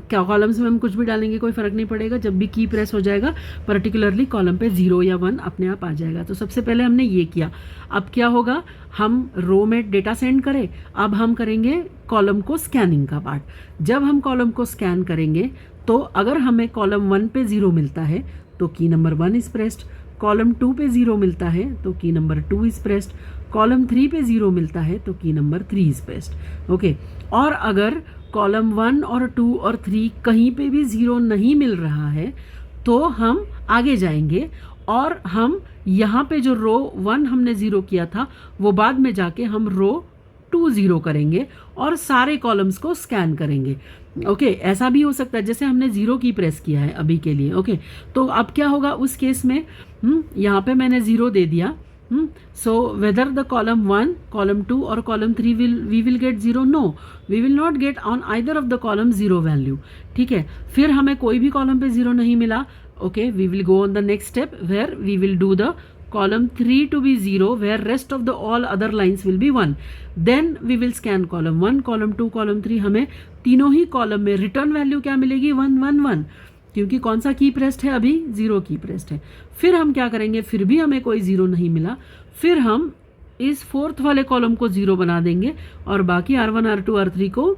S1: क्या कॉलम्स में हम कुछ भी डालेंगे कोई फ़र्क नहीं पड़ेगा. जब भी की प्रेस हो जाएगा पर्टिकुलरली कॉलम पे 0 या 1 अपने आप आ जाएगा. तो सबसे पहले हमने ये किया. अब क्या होगा? हम रो में डेटा सेंड करें, अब हम करेंगे कॉलम को स्कैनिंग का पार्ट. जब हम कॉलम को स्कैन करेंगे तो अगर हमें कॉलम 1 पे 0 मिलता है तो की नंबर 1 इज़ प्रेस्ड. कॉलम 2 पे 0 मिलता है तो की नंबर 2 इज़ प्रेस्ड. कॉलम 3 पे 0 मिलता है तो की नंबर 3 इज़ प्रेस्ड. ओके, और अगर कॉलम 1 और 2 और 3 कहीं पे भी 0 नहीं मिल रहा है तो हम आगे जाएंगे और हम यहाँ पे जो रो 1 हमने 0 किया था वो बाद में जाके हम रो 2 0 करेंगे और सारे कॉलम्स को स्कैन करेंगे. ओके, ऐसा भी हो सकता है जैसे हमने 0 की प्रेस किया है अभी के लिए. ओके, तो अब क्या होगा उस केस में? यहाँ पे मैंने 0 दे दिया. So whether the column 1, column 2 और column 3 we will get 0? No, we will not get on either of the column 0 value. ठीक है, फिर हमें कोई भी कॉलम पे 0 नहीं मिला. Okay, we will go on the next step where we will do the column 3 to be 0 where rest of the all other lines will be 1. then we will scan column 1, column 2, column 3. हमें तीनों ही column में return value क्या मिलेगी? 1 1 1, क्योंकि कौन सा की pressed है? अभी 0 की प्रेस्ड है. फिर हम क्या करेंगे? फिर भी हमें कोई 0 नहीं मिला. फिर हम इस फोर्थ वाले कॉलम को 0 बना देंगे और बाकी R1 R2 R3 को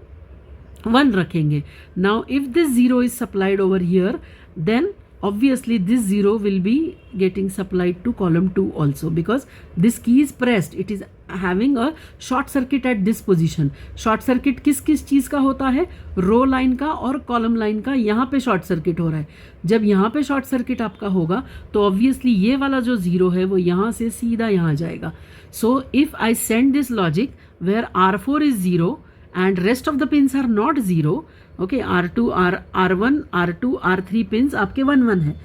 S1: 1 रखेंगे. Now if this 0 is supplied over here then obviously this 0 will be getting supplied to column 2 also because this key is pressed. It is having a short circuit at this position. short circuit किस किस चीज़ का होता है? रो line का और column line का. यहाँ पे शॉर्ट सर्किट हो रहा है. जब यहाँ पे शॉर्ट सर्किट आपका होगा तो ऑब्वियसली ये वाला जो 0 है वो यहाँ से सीधा यहाँ जाएगा. So if I send this logic where R4 is 0 and rest of the pins are not 0. okay, R2 R1 R2 R3 pins आपके 1 1 है.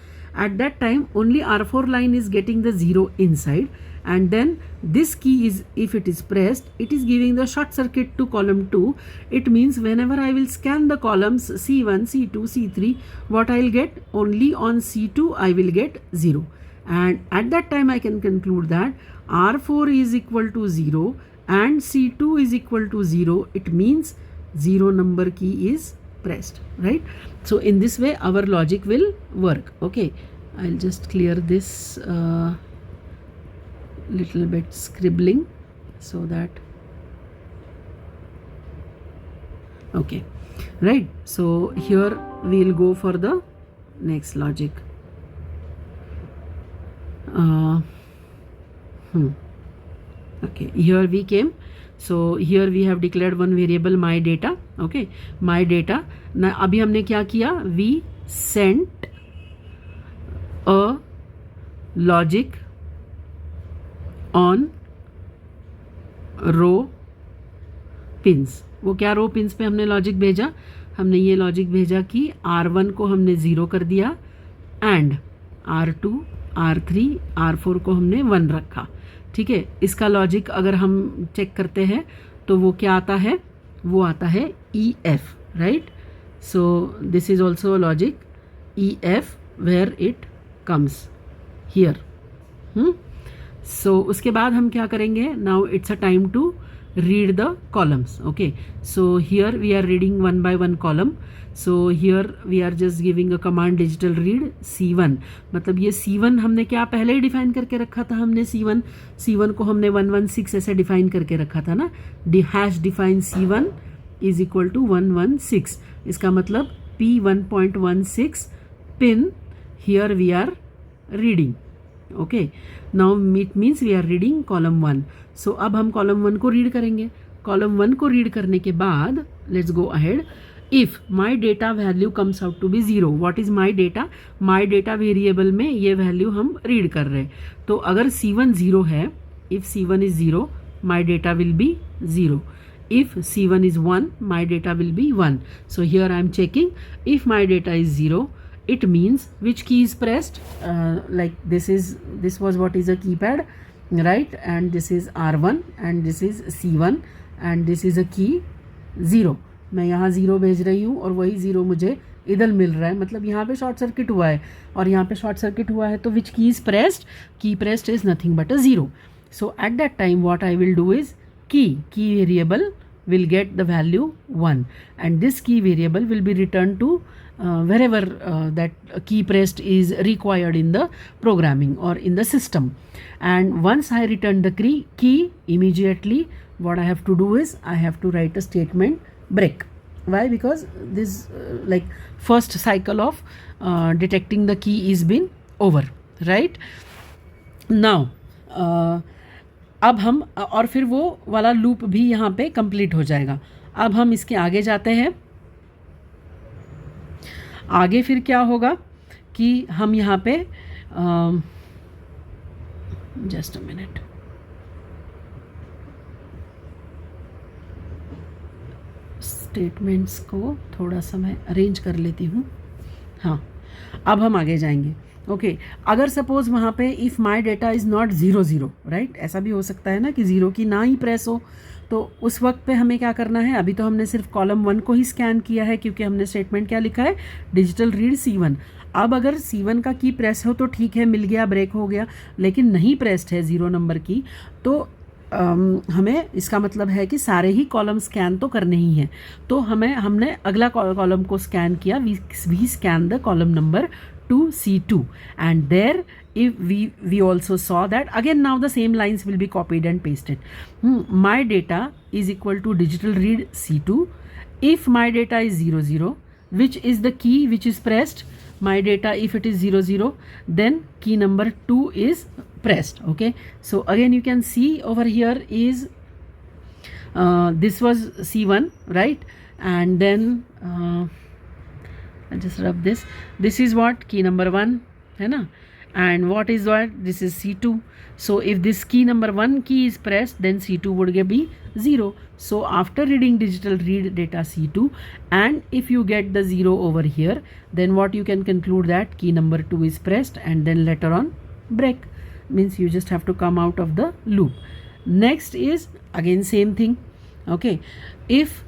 S1: at that time only R4 line is getting the 0 inside and then this key is, if it is pressed, it is giving the short circuit to column 2. it means whenever I will scan the columns C1 C2 C3, what I will get? only on C2 I will get 0, and at that time I can conclude that R4 is equal to 0 and C2 is equal to 0. it means 0 number key is pressed, right? So in this way our logic will work. okay, I'll just clear this little bit scribbling so that, okay, right? So here we'll go for the next logic. Okay, here we came. So here we have declared one variable my data. Okay, my data. ना अभी हमने क्या किया, we sent a logic on row pins. वो क्या रो pins पे हमने logic भेजा, हमने ये लॉजिक भेजा कि R1 को हमने 0 कर दिया एंड R2, R3, R4 को हमने 1 रखा. ठीक है, इसका लॉजिक अगर हम चेक करते हैं तो वो क्या आता है, वो आता है EF, right. So this is also a logic EF where it comes here. So उसके बाद हम क्या करेंगे, now it's a time to read the columns. Okay, so here we are reading one by one column. So here we are just giving a command digital read C1. मतलब ये C1 हमने क्या पहले ही डिफाइन करके रखा था, हमने C1 को हमने 116 ऐसे डिफाइन करके रखा था ना. Hash define C1 is equal to 116. इसका मतलब P1.16 pin here we are reading. Okay, now it means we are reading column 1. सो अब हम कॉलम 1 को रीड करेंगे. कॉलम 1 को रीड करने के बाद let's go ahead. If my data value comes out to be 0. What is my data, my data variable में ये वैल्यू हम रीड कर रहे हैं. तो अगर C1 0 है, if C1 is 0 my data will be 0. if C1 is 1 my data will be 1. So here I am checking if my data is 0, it means which key is pressed, like this was what is a keypad, right, and this is R1 and this is C1 and this is a key 0. मैं यहाँ 0 भेज रही हूँ और वही 0 मुझे इधर मिल रहा है, मतलब यहाँ पे शॉर्ट सर्किट हुआ है और यहाँ पे शॉर्ट सर्किट हुआ है, तो विच की इज प्रेस्ड, की pressed is nothing but a 0. So at that time what I will do is की variable will get the value 1 and this key variable will be returned to wherever that key pressed is required in the programming or in the system. And once I return the key, immediately what I have to do is I have to write a statement break. Why? Because this like first cycle of detecting the key is been over, right? Now अब हम और फिर वो वाला loop भी यहाँ पे complete हो जाएगा. अब हम इसके आगे जाते हैं. आगे फिर क्या होगा कि हम यहाँ पे जस्ट अ मिनट, स्टेटमेंट्स को थोड़ा सा मैं अरेंज कर लेती हूँ. हाँ, अब हम आगे जाएंगे. ओके, अगर सपोज वहाँ पे if my data is not 0 0, right, ऐसा भी हो सकता है ना कि 0 की ना ही प्रेस हो, तो उस वक्त पे हमें क्या करना है. अभी तो हमने सिर्फ कॉलम 1 को ही स्कैन किया है क्योंकि हमने स्टेटमेंट क्या लिखा है, डिजिटल रीड C1. अब अगर C1 का की प्रेस हो तो ठीक है, मिल गया, ब्रेक हो गया, लेकिन नहीं प्रेस्ड है 0 नंबर की, तो हमें इसका मतलब है कि सारे ही कॉलम स्कैन तो करने ही हैं. तो हमने अगला कॉलम को स्कैन किया. We scan the column number to C2 and there if we also saw that again now the same lines will be copied and pasted. My data is equal to digital read C2. If my data is 0 0, which is the key which is pressed, my data if it is 0 0, then key number 2 is pressed. Okay, so again you can see over here is this was C1, right, and then I'll just rub this. This is what key number 1 है ना, and what is what, this is C2. So if this key number 1 key is pressed, then C2 would be 0. So after reading digital read data C2 and if you get the 0 over here, then what you can conclude that key number 2 is pressed and then later on break, means you just have to come out of the loop. Next is again same thing. Okay, if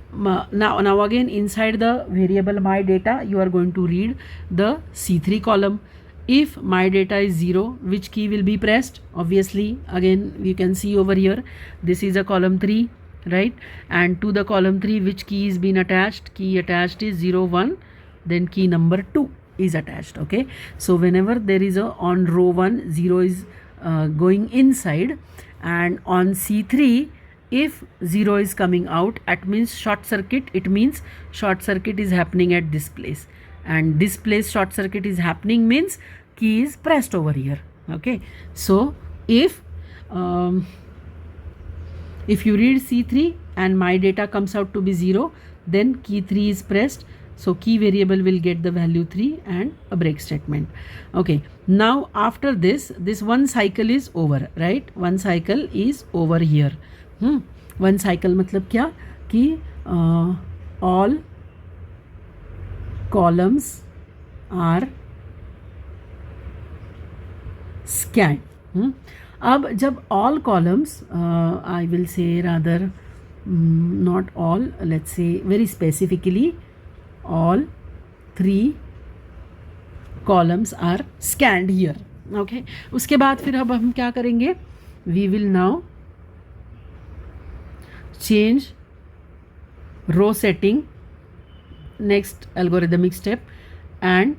S1: now again inside the variable my data you are going to read the C3 column. If my data is 0, which key will be pressed? Obviously again you can see over here this is a column 3, right, and to the column 3 which key is been attached? Key attached is 0 1, then key number 2 is attached. Okay, so whenever there is a on row 1 0 is going inside, and on C3 if 0 is coming out, it means short circuit. It means short circuit is happening at this place, and this place short circuit is happening means key is pressed over here. Okay, so if If you read C3 and my data comes out to be 0, then key 3 is pressed. So key variable will get the value 3 and a break statement. Okay, now after this one cycle is over, right? One cycle is over here. One cycle मतलब क्या कि all columns are scanned. अब जब all columns, I will say rather not all, let's say very specifically all 3 columns are scanned here. Okay, उसके बाद फिर अब हम क्या करेंगे, we will now change row setting, next algorithmic step, and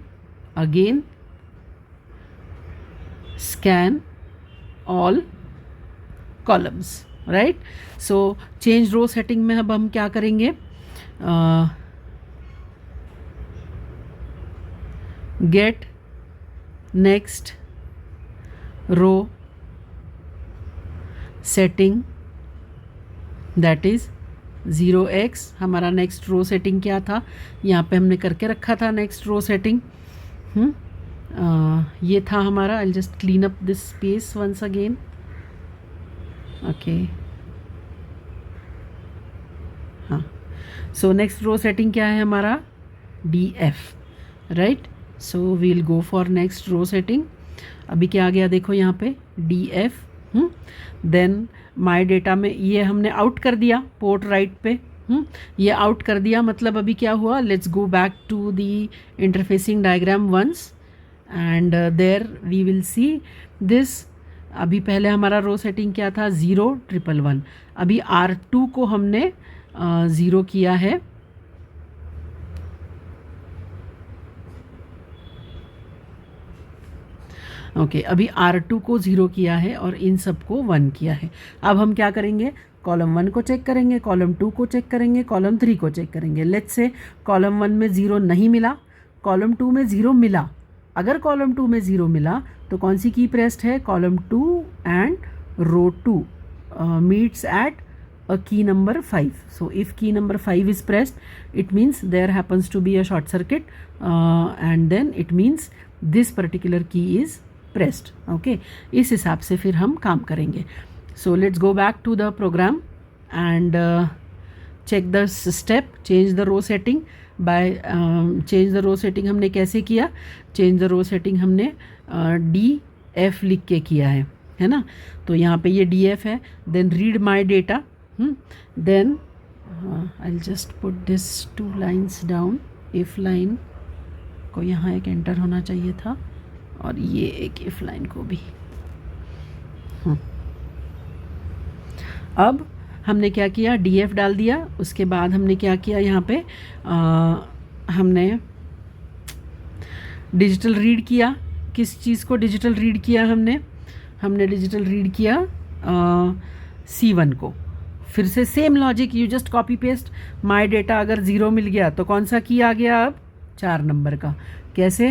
S1: again scan all columns, right? So change row setting में अब हम क्या करेंगे, get next row setting, that is 0x. हमारा नेक्स्ट रो सेटिंग क्या था, यहाँ पे हमने करके रखा था नेक्स्ट रो सेटिंग. ये था हमारा. I just clean up this space once again. Okay, हाँ. सो नेक्स्ट रो सेटिंग क्या है हमारा, DF, right. So we'll go for next row setting. अभी क्या आ गया देखो यहाँ पे, DF. देन माई डेटा में ये हमने आउट कर दिया पोर्ट राइट पे. ये आउट कर दिया मतलब अभी क्या हुआ, let's go back to the interfacing diagram once and there we will see this. अभी पहले हमारा रो सेटिंग क्या था, 0 1 1. अभी R2 को हमने 0 किया है. ओके, अभी R2 को 0 किया है और इन सब को 1 किया है. अब हम क्या करेंगे, कॉलम 1 को चेक करेंगे, कॉलम 2 को चेक करेंगे, कॉलम 3 को चेक करेंगे. लेट्स से कॉलम 1 में 0 नहीं मिला, कॉलम 2 में 0 मिला. अगर कॉलम 2 में 0 मिला तो कौन सी की प्रेस्ड है, column 2 and row 2 meets at a key number 5. So if key number 5 is pressed, it means there happens to be a short circuit, and then it means this particular key is pressed. Okay, इस हिसाब से फिर हम काम करेंगे. So let's go back to the program and check the step, change the row setting. by change the row setting हमने कैसे किया, change the row setting हमने DF लिख के किया है ना. तो यहाँ पे ये DF है. then read my data. Then I'll just put this 2 lines down. if line को यहाँ एक एंटर होना चाहिए था और ये एक if line को भी. अब हमने क्या किया, DF डाल दिया. उसके बाद हमने क्या किया, यहाँ पे हमने डिजिटल रीड किया. किस चीज़ को डिजिटल रीड किया हमने डिजिटल रीड किया C1 को. फिर से same logic, you just copy paste. My data अगर 0 मिल गया तो कौन सा की आ गया, अब 4 नंबर का. कैसे,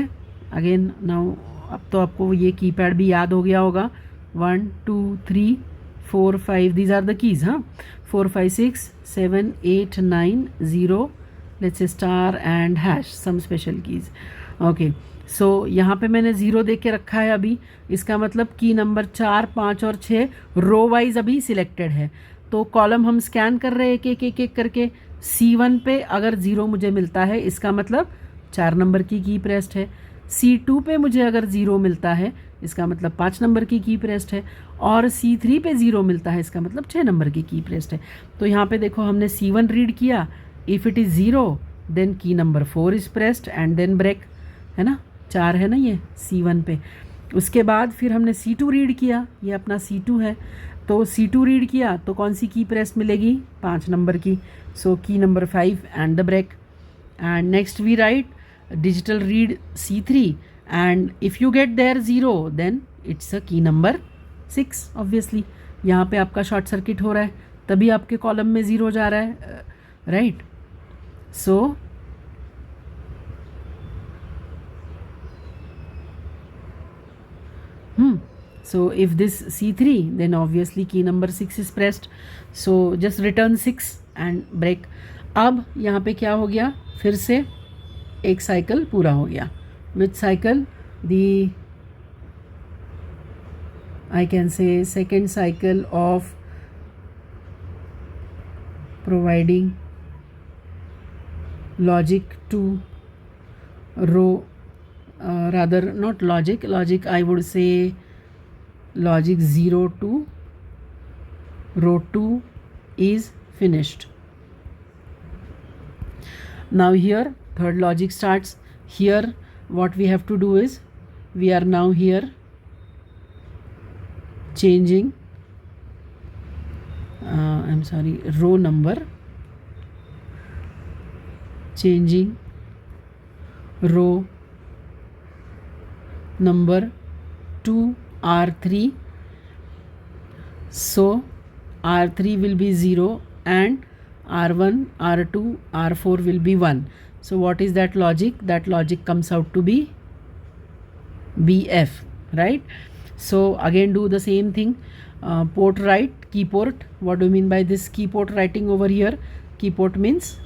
S1: अगेन नाउ अब तो आपको ये कीपैड भी याद हो गया होगा. 1 2 3 4 5 these are the keys. 4 5 6 7 8 9 0, let's say star and hash, some special keys. Okay, so यहाँ पे मैंने 0 दे के रखा है. अभी इसका मतलब की नंबर 4 5 और 6 रो वाइज अभी सिलेक्टेड है. तो कॉलम हम स्कैन कर रहे हैं एक एक करके. C1 पे अगर 0 मुझे मिलता है इसका मतलब 4 नंबर की प्रेस्ड है. C2 पे मुझे अगर 0 मिलता है इसका मतलब 5 नंबर की प्रेस्ड है. और C3 पे 0 मिलता है इसका मतलब 6 नंबर की प्रेस्ड है. तो यहाँ पे देखो हमने C1 रीड किया. If it is 0 then key number 4 is pressed and then break, है ना. 4 है ना ये C1 पे. उसके बाद फिर हमने C2 रीड किया, ये अपना C2 है. तो C2 रीड किया तो कौन सी की प्रेस मिलेगी, 5 number key. So key number 5 and the break. And next we write digital read C3 and if you get there 0 then it's a key number 6. Obviously यहाँ पे आपका शॉर्ट सर्किट हो रहा है तभी आपके कॉलम में 0 जा रहा है, right. So So if this C3, then obviously key number 6 is pressed. So just return 6 and break. अब यहाँ पे क्या हो गया, फिर से एक साइकिल पूरा हो गया. Which cycle? The, I can say, second cycle of providing logic to row, rather not logic, I would say logic 0 to row 2 is finished. Now here third logic starts. Here what we have to do is, we are now here changing row number, changing row number to R3. So R3 will be 0 and R1, R2, R4 will be 1. So what is that logic? That logic comes out to be BF, right? So again do the same thing. Port write, key port. What do you mean by this key port writing over here? Key port means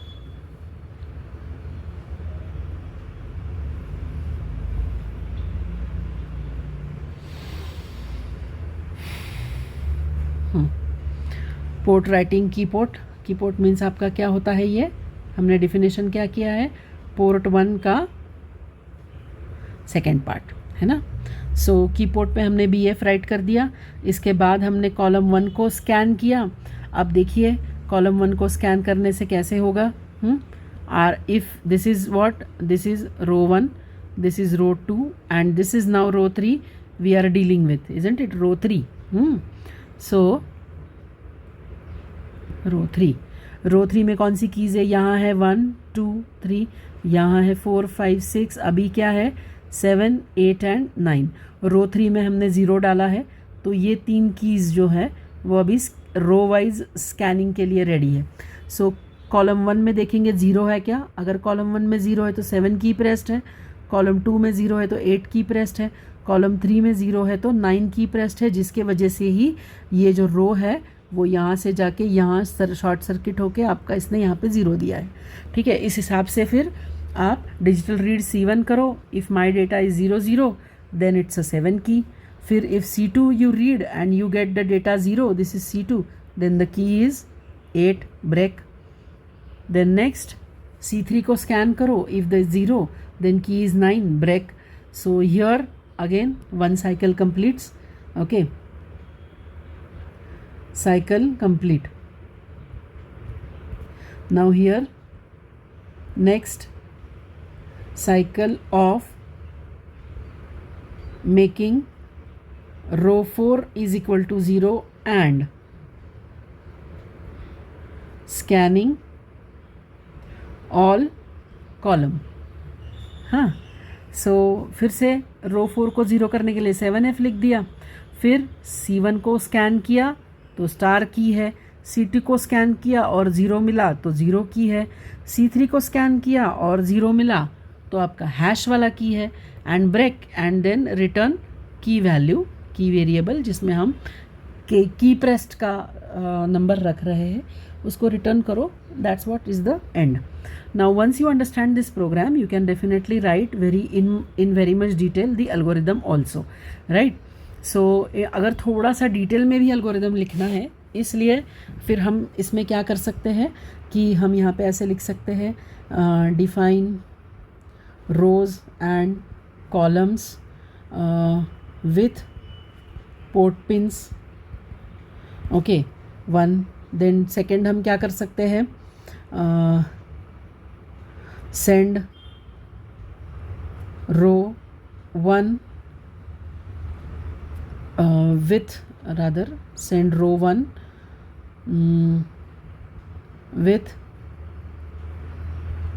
S1: port writing की port means आपका क्या होता है, ये हमने definition क्या किया है, पोर्ट 1 का सेकेंड पार्ट है ना. सो की पोर्ट पे हमने BF राइट कर दिया. इसके बाद हमने कॉलम 1 को स्कैन किया. अब देखिए कॉलम 1 को स्कैन करने से कैसे होगा. If this is what, this is row 1, this is row 2 and this is now row 3 we are dealing with, isn't it, row 3. So row 3 में कौन सी कीज़ है, यहाँ है 1 2 3, यहाँ है 4 5 6, अभी क्या है 7 8 एंड 9. रो 3 में हमने 0 डाला है, तो ये 3 कीज़ जो है वो अभी रो वाइज स्कैनिंग के लिए रेडी है. सो कॉलम 1 में देखेंगे 0 है क्या, अगर कॉलम 1 में 0 है तो 7 की प्रेस्ड है, कॉलम 2 में 0 है तो 8 की प्रेस्ड है, कॉलम 3 में 0 है तो 9 की प्रेस्ड है, जिसके वजह से ही ये जो रो है वो यहाँ से जाके यहाँ शॉर्ट सर्किट होके आपका इसने यहाँ पे 0 दिया है. ठीक है, इस हिसाब से फिर आप डिजिटल रीड C1 करो. If my data is 0 0 then it's a 7 key. फिर if C2 you read and you get the data 0, this is C2, then the key is 8, break. Then next C3 को scan करो. If the 0 then key is 9, break. So here again one cycle completes. Okay, cycle complete. Now here next cycle of making row 4 is equal to 0 and scanning all column. हाँ, सो फिर से रो 4 को 0 करने के लिए 7F लिख दिया. फिर C1 को स्कैन किया तो स्टार की है, C2 को स्कैन किया और 0 मिला तो 0 की है, C3 को स्कैन किया और 0 मिला तो आपका हैश वाला की है, and break and then return key value, key variable जिसमें हम की प्रेस्ड का नंबर रख रहे हैं उसको रिटर्न करो. That's what is the end. Now once you understand this program you can definitely write in very much detail the algorithm also, right. So अगर थोड़ा सा डिटेल में भी एल्गोरिदम लिखना है, इसलिए फिर हम इसमें क्या कर सकते हैं कि हम यहाँ पे ऐसे लिख सकते हैं, define rows and columns with port pins. Okay, 1. Then second हम क्या कर सकते हैं, send row 1 send row 1 with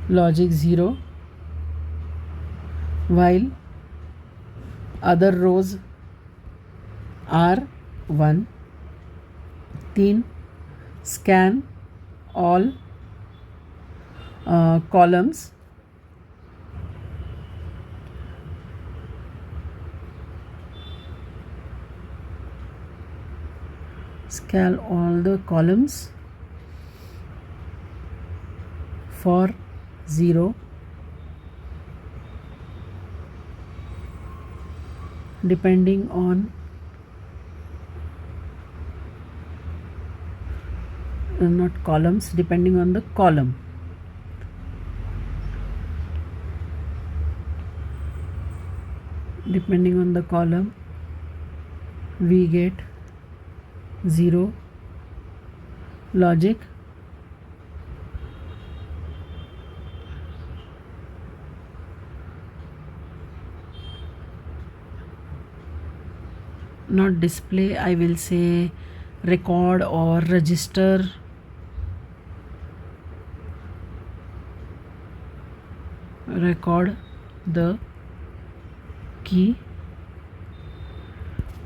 S1: logic 0 while other rows are 1. 3. Scan all columns cal all the columns for 0 depending on not columns, depending on the column. Depending on the column, we get 0 logic, not display, I will say record or register. Record the key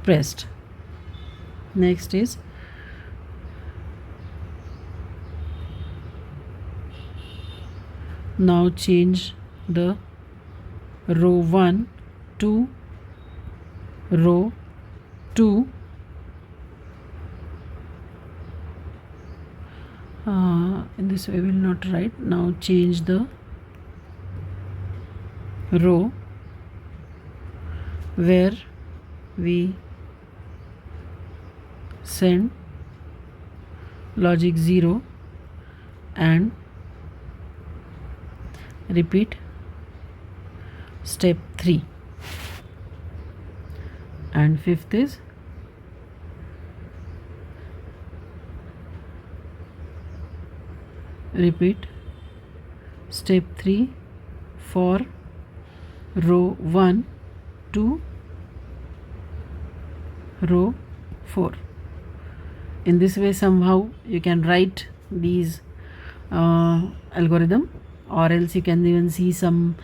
S1: pressed. Next is now change the row 1 to row 2. In this way we will not write. Now change the row where we send logic 0 and repeat step 3. And fifth is repeat step 3 for row 1 to row 4. In this way somehow you can write these algorithm, or else you can even see some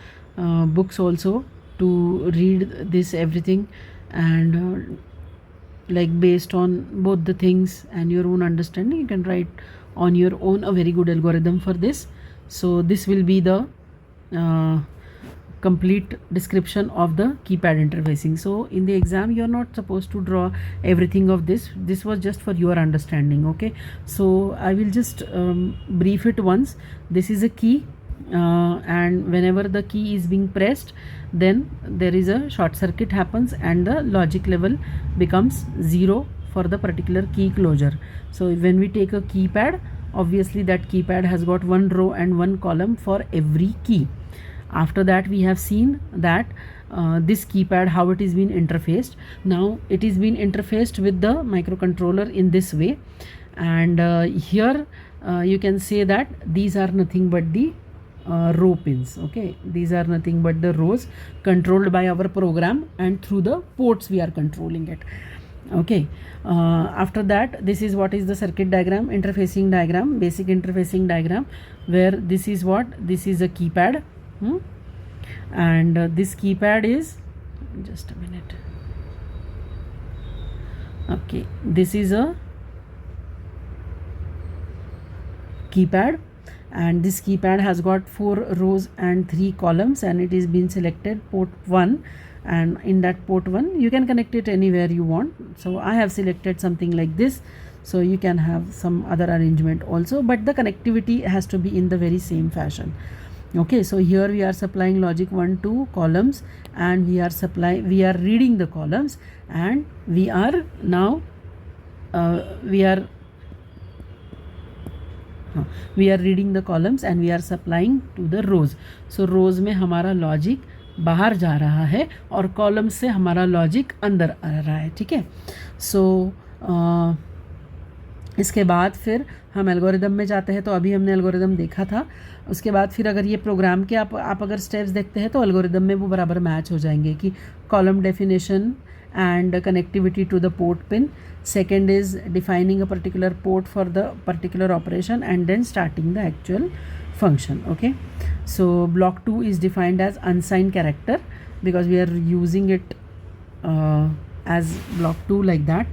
S1: books also to read this everything, and like based on both the things and your own understanding you can write on your own a very good algorithm for this. So this will be the complete description of the keypad interfacing. So in the exam you are not supposed to draw everything of this. This was just for your understanding. Okay, so I will just brief it once. This is a key, and whenever the key is being pressed, then there is a short circuit happens and the logic level becomes 0 for the particular key closure. So when we take a keypad, obviously that keypad has got one row and one column for every key. After that we have seen that this keypad, how it is being interfaced. Now it is being interfaced with the microcontroller in this way, and here you can say that these are nothing but the row pins. Okay, these are nothing but the rows controlled by our program, and through the ports we are controlling it. Okay, after that this is what is the circuit diagram, interfacing diagram, basic interfacing diagram, where this is what, this is a keypad. And this keypad is, just a minute, okay, this is a keypad, and this keypad has got 4 rows and 3 columns, and it is been selected port 1, and in that port 1 you can connect it anywhere you want. So I have selected something like this, so you can have some other arrangement also, but the connectivity has to be in the very same fashion. Okay, so here we are supplying logic 1 to columns, and we are reading the columns, and we are now we are reading the columns and we are supplying to the rows. So rows में हमारा logic बाहर जा रहा है और column से हमारा logic अंदर आ रहा है. ठीक है, सो इसके बाद फिर हम एल्गोरिदम में जाते हैं. तो अभी हमने एल्गोरिदम देखा था, उसके बाद फिर अगर ये प्रोग्राम के आप अगर स्टेप्स देखते हैं तो एल्गोरिदम में वो बराबर मैच हो जाएंगे कि column definition and connectivity to the port pin. Second is defining a particular port for the particular operation, and then starting the actual function. Okay, so block 2 is defined as unsigned character because we are using it as block 2 like that.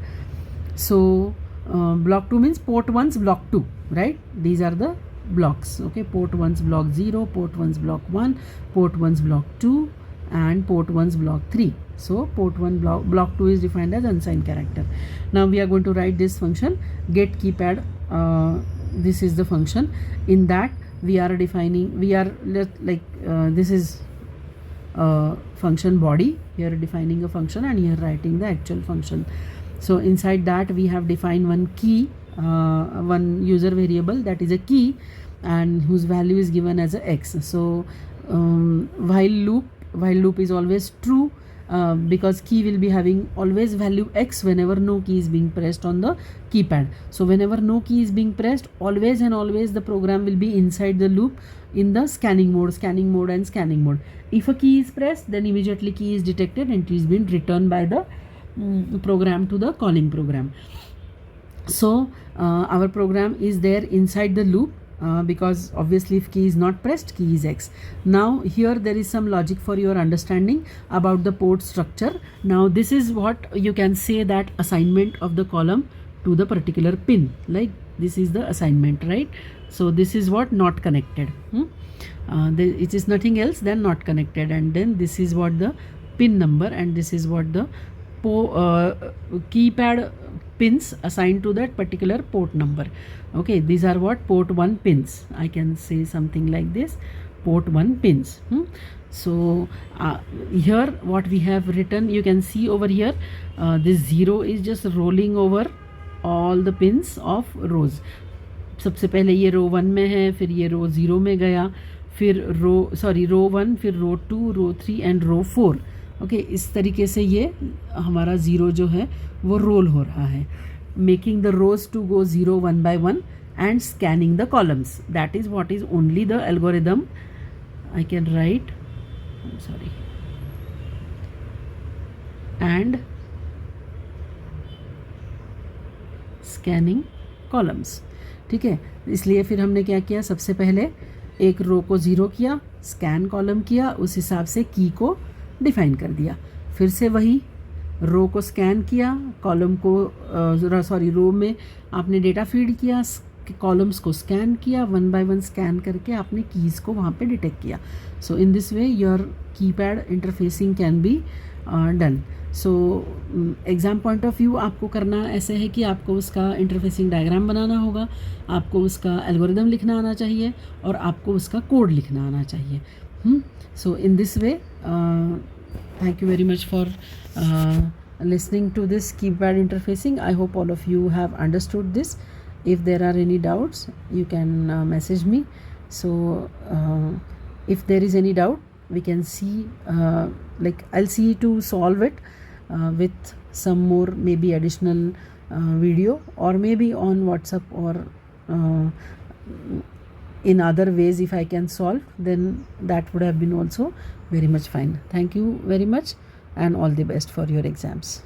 S1: So block 2 means port 1's block 2, right? These are the blocks. Okay, port 1's block 0, port 1's block 1, port 1's block 2, and port 1's block 3. So port 1 block 2 is defined as unsigned character. Now we are going to write this function get keypad. This is the function. In that we are defining, this is function body. Here defining a function and here writing the actual function. So inside that we have defined one key, one user variable that is a key, and whose value is given as a x. So while loop is always true, because key will be having always value x whenever no key is being pressed on the keypad. So whenever no key is being pressed, always and always the program will be inside the loop in the scanning mode and scanning mode. If a key is pressed, then immediately key is detected and it is being returned by the program to the calling program. So our program is there inside the loop, because obviously if key is not pressed, key is x. Now here there is some logic for your understanding about the port structure. Now this is what you can say that assignment of the column to the particular pin, like this is the assignment, right? So this is what not connected. It is nothing else than not connected, and then this is what the pin number, and this is what the keypad pins assigned to that particular port number. Okay, these are what port 1 pins. I can say something like this, port 1 pins. So here what we have written, you can see over here, this 0 is just rolling over all the pins of rows. सबसे पहले ये रो 1 में है, फिर ये रो 0 में गया, फिर रो 1, फिर रो 2, रो 3 एंड रो 4. ओके, इस तरीके से ये हमारा 0 जो है वो रोल हो रहा है, making the rows to go 0 1 by 1 and scanning the columns. That is what is only the algorithm. I can write, I'm sorry, and scanning columns. ठीक है, इसलिए फिर हमने क्या किया, सबसे पहले एक रो को 0 किया, स्कैन कॉलम किया, उस हिसाब से की को डिफाइन कर दिया. फिर से वही रो को स्कैन किया, कॉलम को रो में आपने डेटा फीड किया, कॉलम्स को स्कैन किया, 1 by 1 स्कैन करके आपने कीज़ को वहाँ पे डिटेक्ट किया. So in this way your keypad interfacing can be done. So exam point of view आपको करना ऐसे है कि आपको उसका इंटरफेसिंग डायग्राम बनाना होगा, आपको उसका एल्गोरिदम लिखना आना चाहिए, और आपको उसका कोड लिखना आना चाहिए. So in this way, thank you very much for listening to this keypad interfacing. I hope all of you have understood this. If there are any doubts, you can message me. So if there is any doubt, we can see, I'll see to solve it with some more maybe additional video, or maybe on WhatsApp, or in other ways. If I can solve, then that would have been also very much fine. Thank you very much, and all the best for your exams.